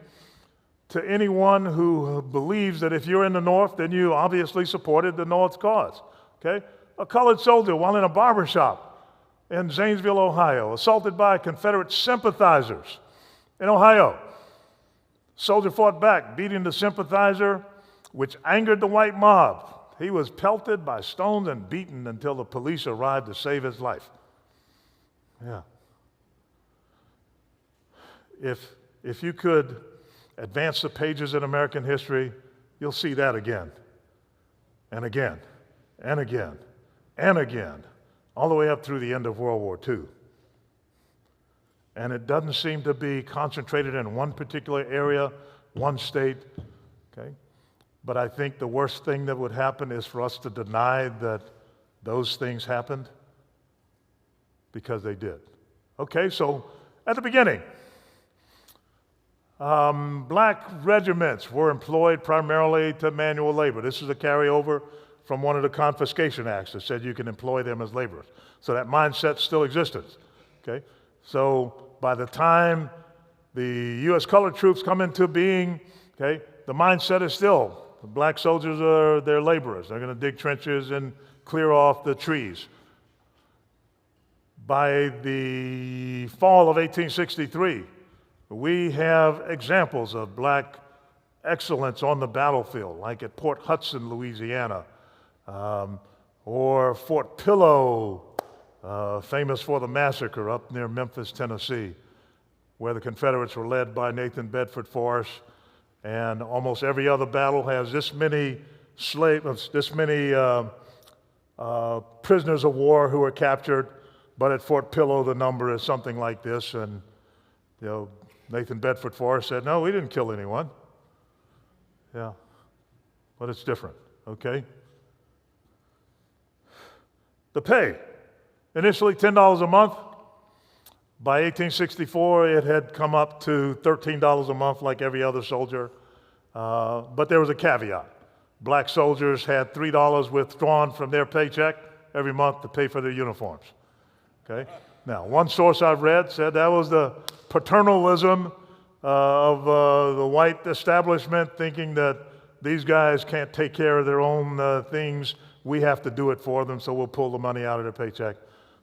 to anyone who believes that if you're in the North, then you obviously supported the North's cause. Okay? A colored soldier, while in a barber shop in Zanesville, Ohio, assaulted by Confederate sympathizers in Ohio. Soldier fought back, beating the sympathizer, which angered the white mob. He was pelted by stones and beaten until the police arrived to save his life. Yeah. If you could advance the pages in American history, you'll see that again, and again, and again, and again, all the way up through the end of World War II. And it doesn't seem to be concentrated in one particular area, one state, okay? But I think the worst thing that would happen is for us to deny that those things happened, because they did. Okay, so at the beginning, black regiments were employed primarily to manual labor. This is a carryover from one of the confiscation acts that said you can employ them as laborers. So that mindset still existed. Okay? So by the time the U.S. colored troops come into being, okay, the mindset is still the black soldiers they're laborers. They're going to dig trenches and clear off the trees. By the fall of 1863, we have examples of black excellence on the battlefield, like at Port Hudson, Louisiana, or Fort Pillow, famous for the massacre up near Memphis, Tennessee, where the Confederates were led by Nathan Bedford Forrest, and almost every other battle has this many prisoners of war who were captured, but at Fort Pillow the number is something like this, and Nathan Bedford Forrest said, "No, we didn't kill anyone." Yeah, but it's different, okay? The pay, initially $10 a month. By 1864, it had come up to $13 a month like every other soldier, but there was a caveat. Black soldiers had $3 withdrawn from their paycheck every month to pay for their uniforms, okay? Now, one source I've read said that was the paternalism of the white establishment, thinking that these guys can't take care of their own things, we have to do it for them, so we'll pull the money out of their paycheck.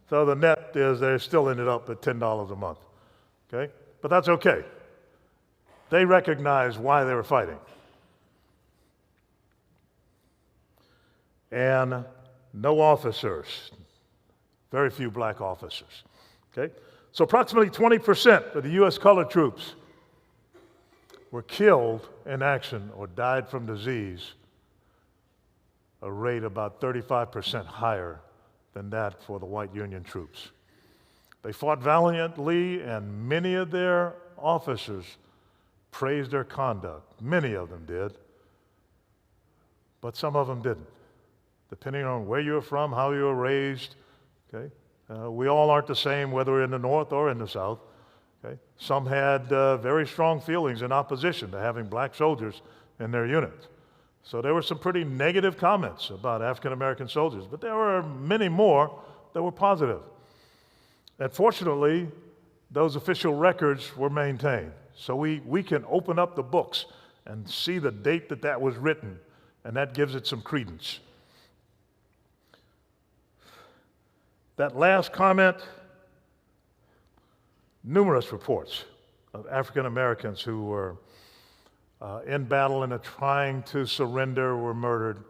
So the net is they still ended up at $10 a month, okay? But that's okay. They recognized why they were fighting. And no officers, very few black officers, okay? So approximately 20% of the U.S. colored troops were killed in action or died from disease, a rate about 35% higher than that for the white Union troops. They fought valiantly, and many of their officers praised their conduct. Many of them did, but some of them didn't, depending on where you were from, how you were raised, okay? We all aren't the same, whether we're in the North or in the South, okay? Some had very strong feelings in opposition to having black soldiers in their unit. So there were some pretty negative comments about African American soldiers, but there were many more that were positive. And fortunately, those official records were maintained. So we can open up the books and see the date that that was written, and that gives it some credence. That last comment, numerous reports of African Americans who were in battle and trying to surrender were murdered.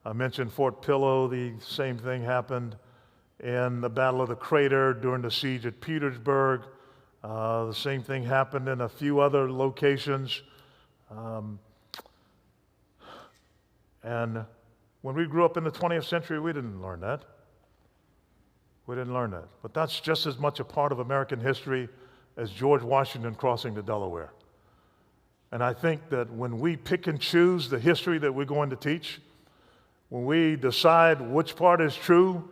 I mentioned Fort Pillow, the same thing happened. In the Battle of the Crater during the siege at Petersburg, the same thing happened in a few other locations. And when we grew up in the 20th century, we didn't learn that. We didn't learn that. But that's just as much a part of American history as George Washington crossing the Delaware. And I think that when we pick and choose the history that we're going to teach, when we decide which part is true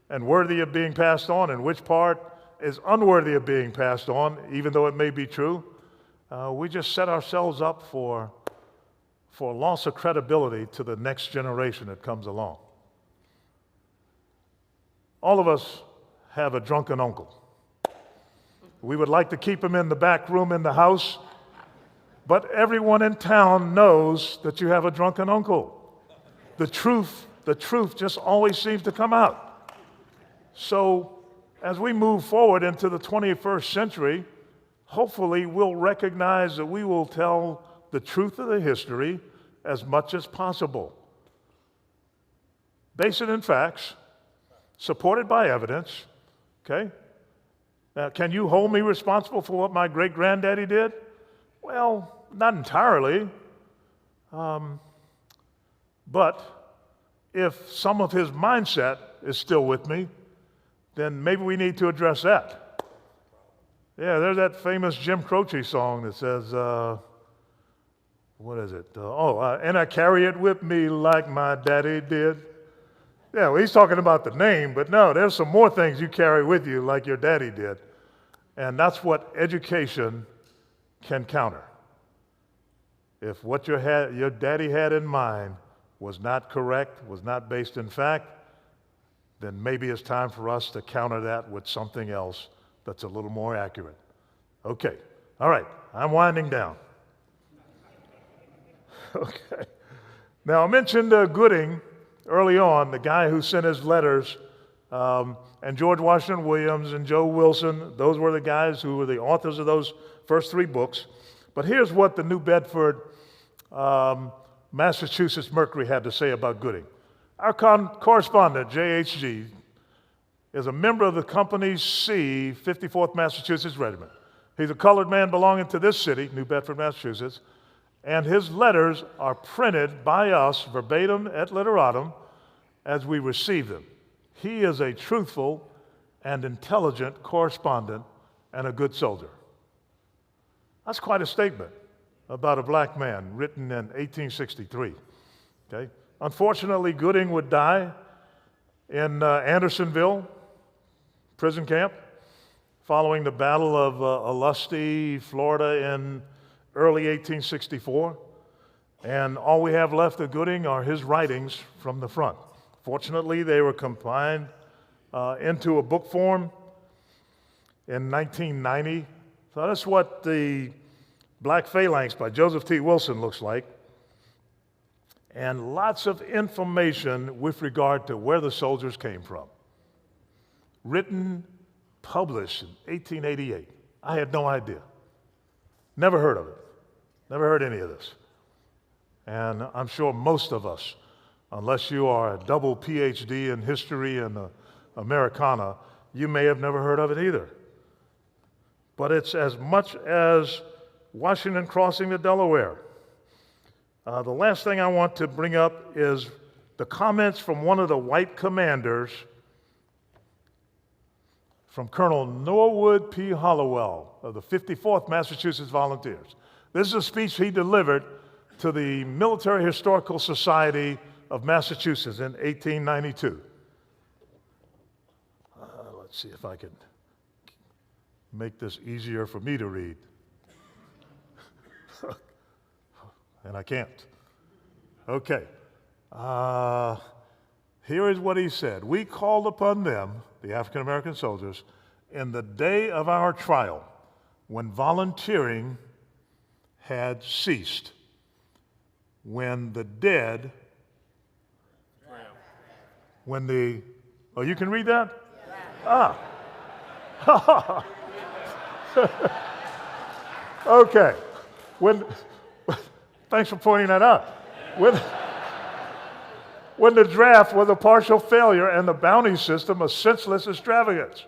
and worthy of being passed on and which part is unworthy of being passed on, even though it may be true, we just set ourselves up for loss of credibility to the next generation that comes along. All of us have a drunken uncle. We would like to keep him in the back room in the house, but everyone in town knows that you have a drunken uncle. The truth just always seems to come out. So as we move forward into the 21st century, hopefully we'll recognize that we will tell the truth of the history as much as possible. Base it in facts, supported by evidence, okay? Now, can you hold me responsible for what my great-granddaddy did? Well, not entirely. But if some of his mindset is still with me, then maybe we need to address that. Yeah, there's that famous Jim Croce song that says, what is it? And I carry it with me like my daddy did. Yeah, well, he's talking about the name, but no, there's some more things you carry with you like your daddy did. And that's what education can counter. If what your daddy had in mind was not correct, was not based in fact, then maybe it's time for us to counter that with something else that's a little more accurate. Okay, all right, I'm winding down. Okay. Now, I mentioned Gooding early on, the guy who sent his letters, and George Washington Williams and Joe Wilson. Those were the guys who were the authors of those first three books. But here's what the New Bedford Massachusetts Mercury had to say about Gooding. Our correspondent, JHG, is a member of the Company C, 54th Massachusetts Regiment. He's a colored man belonging to this city, New Bedford, Massachusetts, and his letters are printed by us verbatim et literatum as we receive them. He is a truthful and intelligent correspondent and a good soldier. That's quite a statement about a black man written in 1863. Okay? Unfortunately, Gooding would die in Andersonville prison camp following the Battle of Olustee, Florida in early 1864. And all we have left of Gooding are his writings from the front. Fortunately, they were combined into a book form in 1990. So that's what the Black Phalanx by Joseph T. Wilson looks like. And lots of information with regard to where the soldiers came from. Written, published in 1888. I had no idea. Never heard of it. Never heard any of this. And I'm sure most of us, unless you are a double PhD in history and Americana, you may have never heard of it either. But it's as much as Washington crossing the Delaware. The last thing I want to bring up is the comments from one of the white commanders, from Colonel Norwood P. Hollowell of the 54th Massachusetts Volunteers. This is a speech he delivered to the Military Historical Society of Massachusetts in 1892. Let's see if I can make this easier for me to read. And I can't. Okay. Here is what he said. We called upon them, the African American soldiers, in the day of our trial, when volunteering had ceased, when the dead, when the, oh, you can read that? Ah. Okay. Thanks for pointing that out. When the draft was a partial failure and the bounty system a senseless extravagance.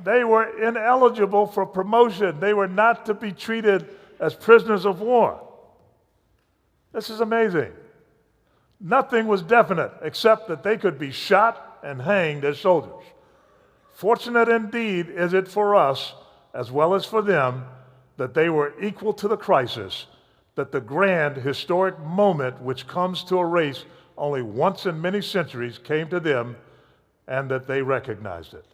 They were ineligible for promotion. They were not to be treated as prisoners of war. This is amazing. Nothing was definite except that they could be shot and hanged as soldiers. Fortunate indeed is it for us, as well as for them, that they were equal to the crisis, that the grand historic moment which comes to a race only once in many centuries came to them, and that they recognized it.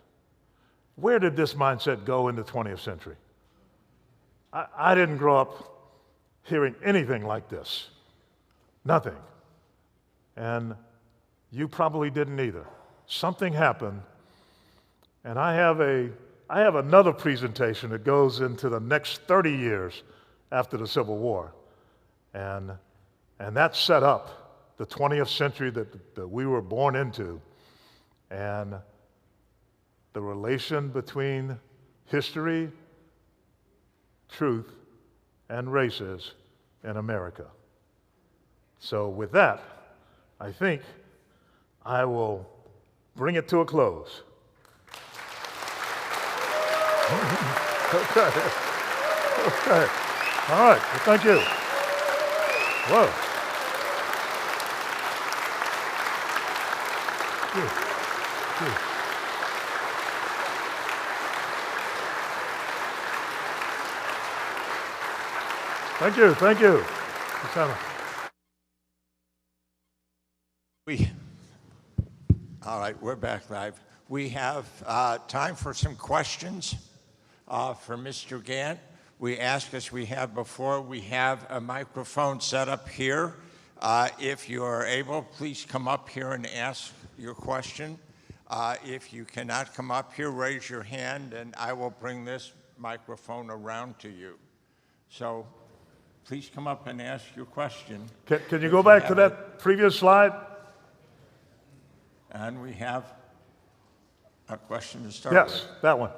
Where did this mindset go in the 20th century? I didn't grow up hearing anything like this. Nothing. And you probably didn't either. Something happened, and I have another presentation that goes into the next 30 years after the Civil War. And that set up the 20th century that we were born into, and the relation between history, truth, and races in America. So with that, I think I will bring it to a close. Okay. Okay. All right. Well, thank you. Whoa. Good. Good. Thank you. Thank you. All right, we're back live. We have time for some questions for Mr. Gantt. We ask, as we have before, we have a microphone set up here. If you are able, please come up here and ask your question. If you cannot come up here, raise your hand and I will bring this microphone around to you. So please come up and ask your question. Can you go back to that previous slide? And we have a question to start with. Yes, that one.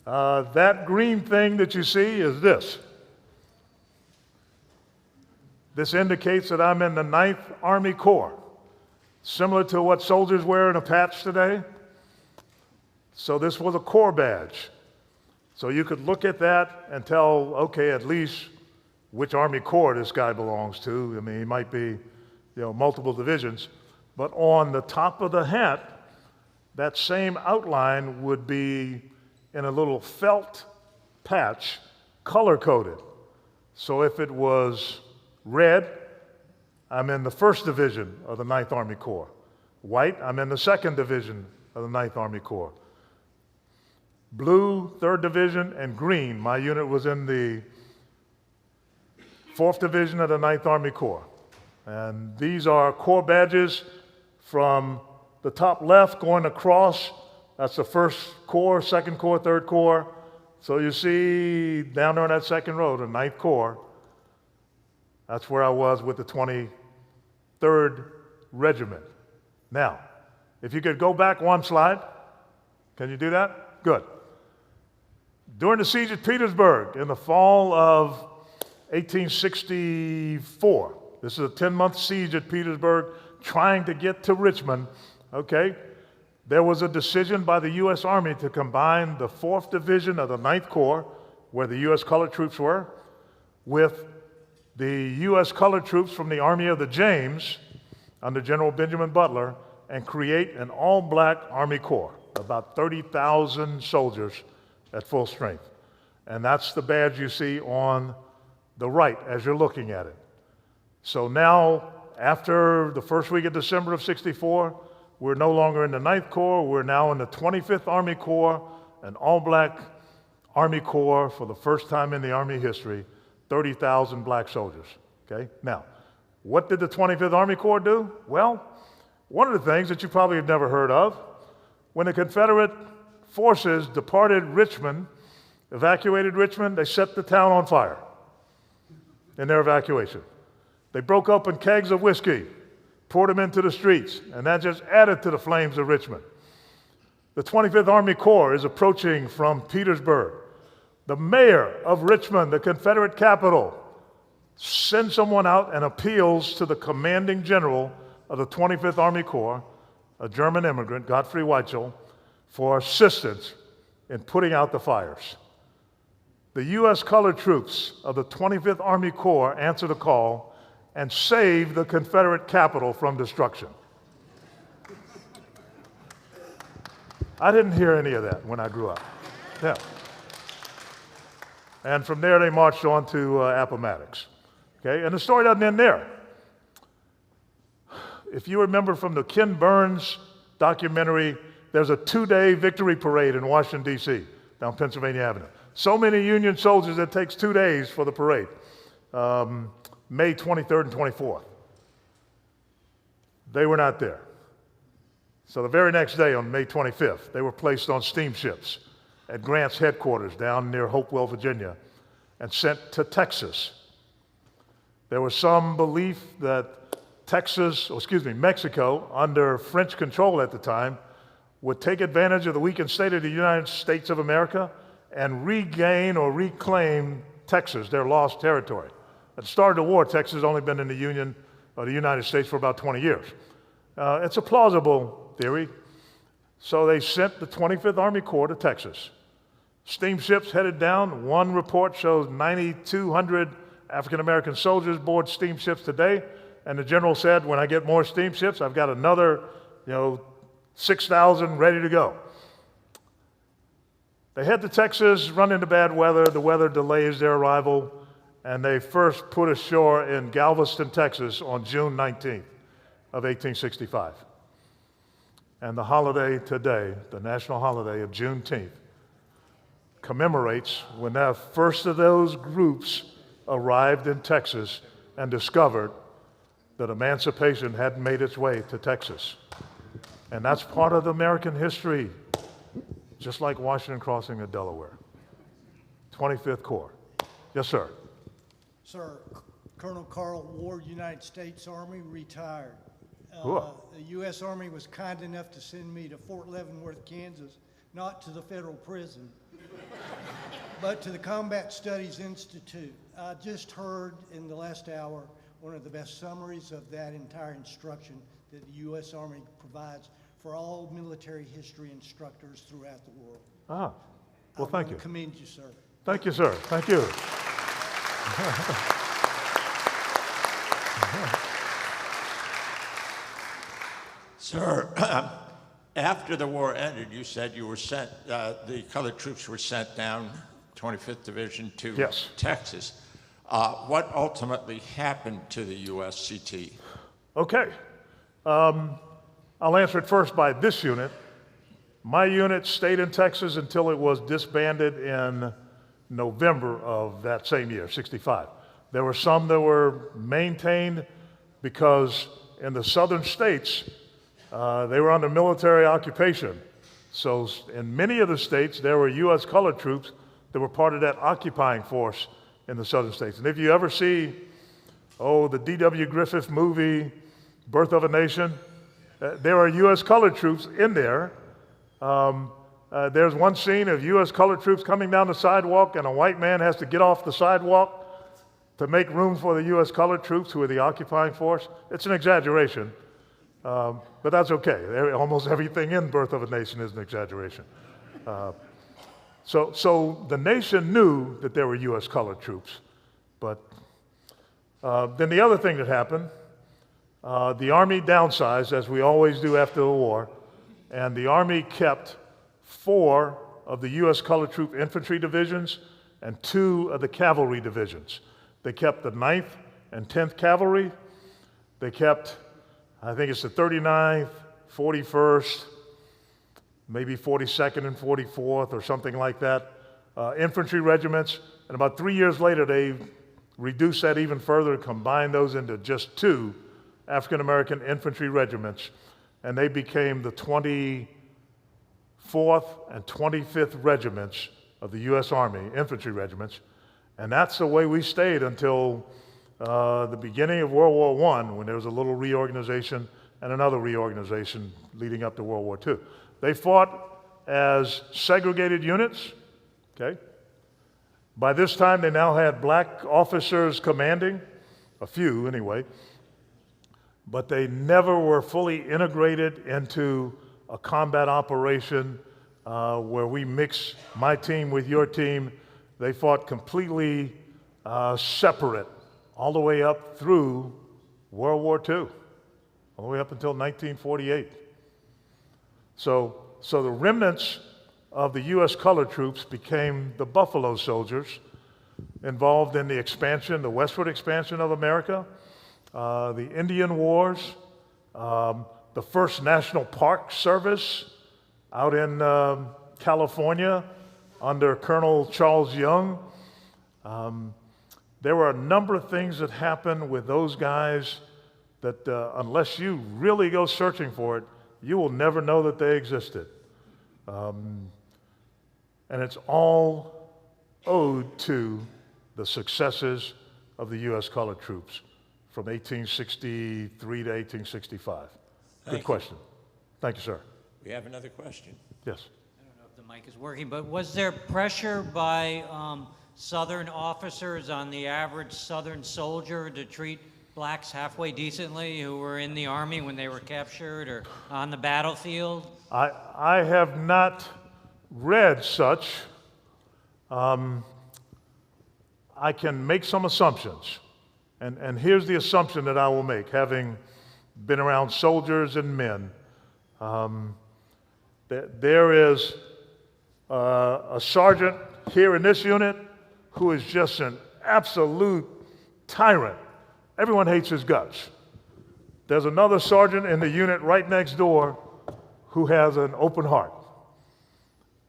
That green thing that you see is this. This indicates that I'm in the 9th Army Corps, similar to what soldiers wear in a patch today. So this was a Corps badge. So you could look at that and tell, okay, at least which Army Corps this guy belongs to. I mean, he might be, multiple divisions. But on the top of the hat, that same outline would be in a little felt patch, color-coded. So if it was red, I'm in the 1st Division of the 9th Army Corps. White, I'm in the 2nd Division of the 9th Army Corps. Blue, 3rd Division, and green, my unit was in the 4th Division of the 9th Army Corps. And these are Corps badges from the top left going across. That's the 1st Corps, 2nd Corps, 3rd Corps. So you see down there in that 2nd row, the 9th Corps. That's where I was with the 23rd Regiment. Now, if you could go back one slide. Can you do that? Good. During the siege at Petersburg in the fall of 1864, this is a 10-month siege at Petersburg, trying to get to Richmond, okay? There was a decision by the U.S. Army to combine the 4th Division of the 9th Corps, where the U.S. colored troops were, with the U.S. colored troops from the Army of the James under General Benjamin Butler, and create an all-black Army Corps, about 30,000 soldiers at full strength. And that's the badge you see on the right as you're looking at it. So now, after the first week of December of '64, we're no longer in the 9th Corps, we're now in the 25th Army Corps, an all-black Army Corps for the first time in the Army history, 30,000 black soldiers, okay? Now, what did the 25th Army Corps do? Well, one of the things that you probably have never heard of, when the Confederate forces departed Richmond, evacuated Richmond, they set the town on fire in their evacuation. They broke open kegs of whiskey, poured them into the streets, and that just added to the flames of Richmond. The 25th Army Corps is approaching from Petersburg. The mayor of Richmond, the Confederate capital, sends someone out and appeals to the commanding general of the 25th Army Corps, a German immigrant, Gottfried Weichel, for assistance in putting out the fires. The U.S. colored troops of the 25th Army Corps answer the call and save the Confederate capital from destruction. I didn't hear any of that when I grew up. Yeah. And from there, they marched on to Appomattox. Okay, and the story doesn't end there. If you remember from the Ken Burns documentary, there's a 2-day victory parade in Washington, D.C., down Pennsylvania Avenue. So many Union soldiers, it takes 2 days for the parade, May 23rd and 24th. They were not there. So the very next day, on May 25th, they were placed on steamships at Grant's headquarters down near Hopewell, Virginia, and sent to Texas. There was some belief that Mexico, under French control at the time, would take advantage of the weakened state of the United States of America and regain or reclaim Texas, their lost territory. At the start of the war, Texas has only been in the Union, or the United States, for about 20 years. It's a plausible theory. So they sent the 25th Army Corps to Texas. Steamships headed down. One report shows 9,200 African-American soldiers board steamships today. And the general said, when I get more steamships, I've got another, 6,000 ready to go. They head to Texas, run into bad weather. The weather delays their arrival, and they first put ashore in Galveston, Texas on June 19th of 1865. And the holiday today, the national holiday of Juneteenth, commemorates when that first of those groups arrived in Texas and discovered that emancipation hadn't made its way to Texas. And that's part of the American history, just like Washington crossing the Delaware. 25th Corps. Yes, sir. Sir, Colonel Carl Ward, United States Army, retired. Cool. The U.S. Army was kind enough to send me to Fort Leavenworth, Kansas, not to the federal prison, but to the Combat Studies Institute. I just heard in the last hour one of the best summaries of that entire instruction that the U.S. Army provides for all military history instructors throughout the world. Ah, well, thank you. I commend you, sir. Thank you, sir. Thank you. Sir, after the war ended, you said you were sent, the colored troops were sent down 25th Division to Yes. Texas. What ultimately happened to the USCT? Okay. I'll answer it first by this unit. My unit stayed in Texas until it was disbanded in November of that same year, 65. There were some that were maintained because in the southern states, they were under military occupation. So in many of the states, there were U.S. colored troops that were part of that occupying force in the southern states. And if you ever see, the D.W. Griffith movie, Birth of a Nation, there are U.S. colored troops in there. There's one scene of U.S. colored troops coming down the sidewalk, and a white man has to get off the sidewalk to make room for the U.S. colored troops who are the occupying force. It's an exaggeration, but that's okay. Almost everything in Birth of a Nation is an exaggeration. So the nation knew that there were U.S. colored troops, but then the other thing that happened, the Army downsized, as we always do after the war, and the Army kept 4 of the U.S. colored troop infantry divisions and 2 of the cavalry divisions. They kept the 9th and 10th Cavalry. They kept, I think it's the 39th, 41st, maybe 42nd and 44th or something like that, infantry regiments. And about 3 years later, they reduced that even further, combined those into just 2 African-American infantry regiments, and they became the 24th and 25th regiments of the U.S. Army, infantry regiments. And that's the way we stayed until the beginning of World War I, when there was a little reorganization and another reorganization leading up to World War II. They fought as segregated units, okay? By this time, they now had black officers commanding, a few anyway, but they never were fully integrated into a combat operation where we mix my team with your team. They fought completely separate all the way up through World War II, all the way up until 1948. So the remnants of the U.S. colored troops became the Buffalo Soldiers, involved in the expansion, the westward expansion of America, the Indian Wars, the first National Park Service out in California under Colonel Charles Young. There were a number of things that happened with those guys that unless you really go searching for it, you will never know that they existed. And it's all owed to the successes of the U.S. colored troops from 1863 to 1865. Good question. Thank you, sir. We have another question. Yes. I don't know if the mic is working, but was there pressure by Southern officers on the average Southern soldier to treat blacks halfway decently who were in the Army when they were captured or on the battlefield? I have not read such. I can make some assumptions. And here's the assumption that I will make, having been around soldiers and men. There is a sergeant here in this unit who is just an absolute tyrant. Everyone hates his guts. There's another sergeant in the unit right next door who has an open heart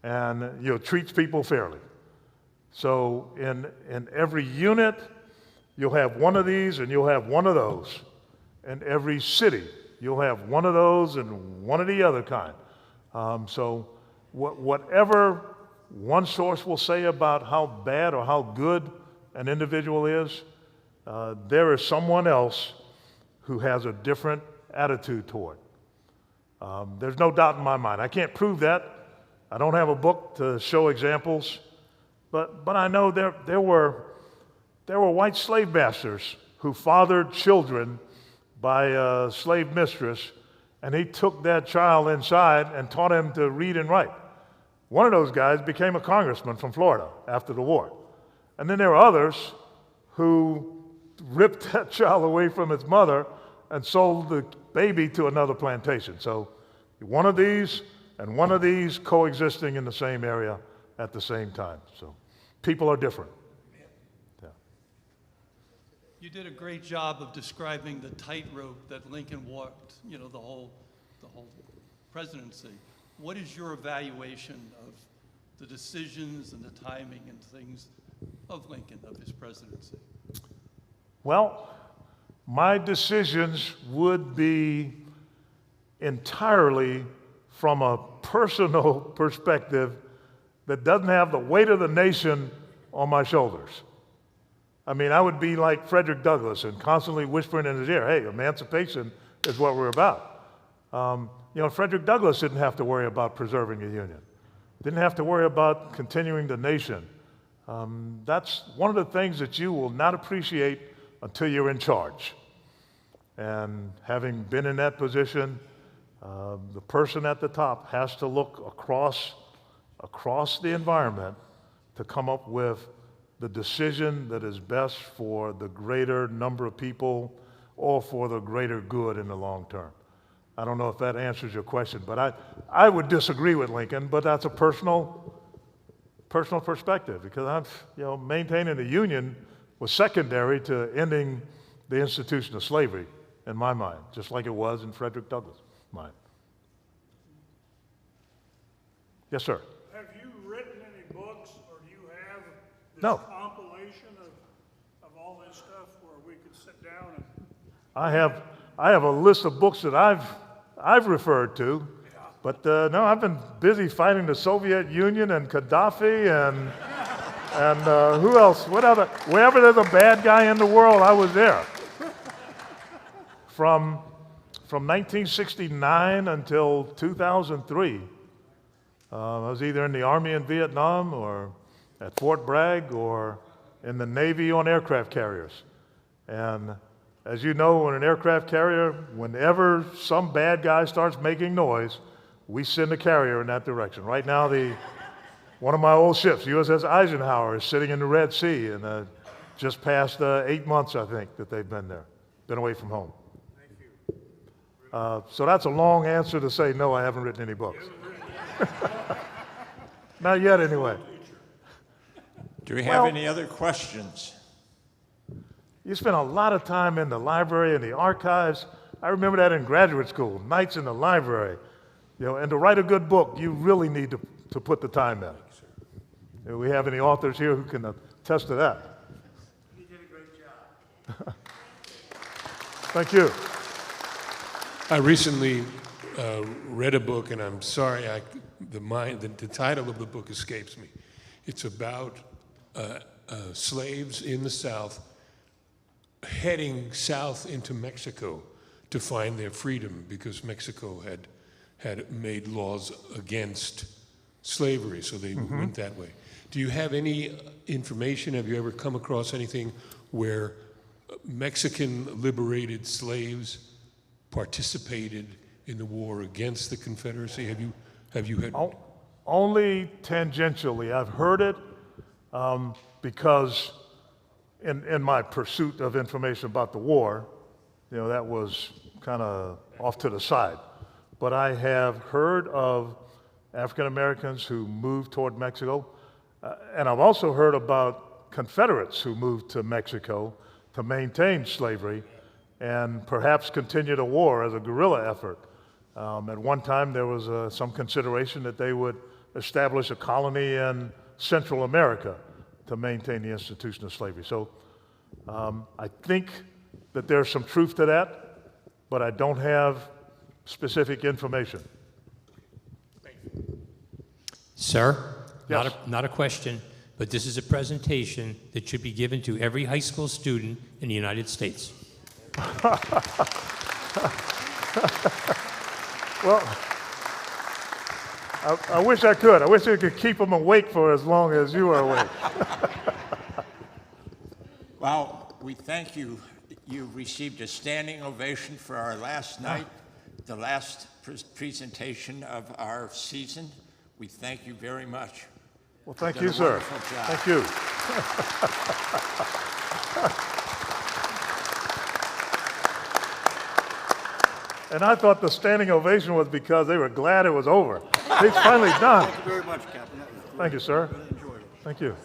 and treats people fairly. So in every unit, you'll have one of these and you'll have one of those. In every city, you'll have one of those and one of the other kind. So whatever one source will say about how bad or how good an individual is, there is someone else who has a different attitude toward. There's no doubt in my mind. I can't prove that. I don't have a book to show examples, but I know there were white slave masters who fathered children by a slave mistress, and he took that child inside and taught him to read and write. One of those guys became a congressman from Florida after the war. And then there were others who ripped that child away from its mother and sold the baby to another plantation. So one of these and one of these coexisting in the same area at the same time. So people are different. Yeah. You did a great job of describing the tightrope that Lincoln walked, the whole presidency. What is your evaluation of the decisions and the timing and things of Lincoln, of his presidency? Well, my decisions would be entirely from a personal perspective that doesn't have the weight of the nation on my shoulders. I mean, I would be like Frederick Douglass and constantly whispering in his ear, hey, emancipation is what we're about. Frederick Douglass didn't have to worry about preserving a union, didn't have to worry about continuing the nation. That's one of the things that you will not appreciate until you're in charge. And having been in that position, the person at the top has to look across the environment to come up with the decision that is best for the greater number of people or for the greater good in the long term. I don't know if that answers your question, but I would disagree with Lincoln, but that's a personal perspective, because maintaining the Union was secondary to ending the institution of slavery in my mind, just like it was in Frederick Douglass' mind. Yes, sir. Have you written any books, or do you have this No. compilation of all this stuff where we could sit down and... I have a list of books that I've referred to, but no, I've been busy fighting the Soviet Union and Gaddafi and who else? Wherever there's a bad guy in the world, I was there. From 1969 until 2003, I was either in the Army in Vietnam or at Fort Bragg or in the Navy on aircraft carriers. And as you know, on an aircraft carrier, whenever some bad guy starts making noise, we send a carrier in that direction. Right now, one of my old ships, USS Eisenhower, is sitting in the Red Sea, and just past 8 months, I think, that they've been there, been away from home. Thank you. So that's a long answer to say, no, I haven't written any books. Not yet, anyway. Do we have any other questions? You spend a lot of time in the library and the archives. I remember that in graduate school, nights in the library. And to write a good book, you really need to put the time in. Do we have any authors here who can attest to that? You did a great job. Thank you. I recently read a book, and I'm sorry, the title of the book escapes me. It's about slaves in the South heading south into Mexico to find their freedom because Mexico had made laws against slavery, so they went that way. Do you have any information? Have you ever come across anything where Mexican liberated slaves participated in the war against the Confederacy? Have you had? Only tangentially. I've heard it because in my pursuit of information about the war, that was kind of off to the side. But I have heard of African Americans who moved toward Mexico, and I've also heard about Confederates who moved to Mexico to maintain slavery and perhaps continue the war as a guerrilla effort. At one time, there was some consideration that they would establish a colony in Central America to maintain the institution of slavery. So I think that there's some truth to that, but I don't have specific information. Sir, Yes. not a question, but this is a presentation that should be given to every high school student in the United States. Well, I wish I could. I wish I could keep them awake for as long as you are awake. Well, we thank you You received a standing ovation for our last night, the last presentation of our season. We thank you very much. Well, thank Did you, a sir. wonderful job. Thank you. And I thought the standing ovation was because they were glad it was over. It's finally done. Thank you very much, Captain. That was great. Thank you, sir. Really enjoyed it. Thank you.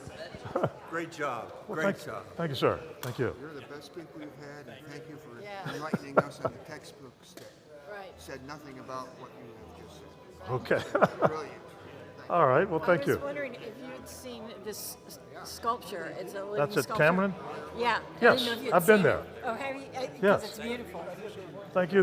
Great job. Well, Great thank, job. thank you, sir. Thank you. You're the best speaker we've had, and thank you for Yeah. enlightening us on the textbooks that Right. said nothing about what you have just said. Okay. Brilliant. All right. Well, thank I you. was wondering if you'd seen this sculpture. It's a living That's at sculpture. Cameron? Yeah. I Yes, didn't know if you'd I've been seen there. it. Oh, have you? Because Yes. it's beautiful. Thank you.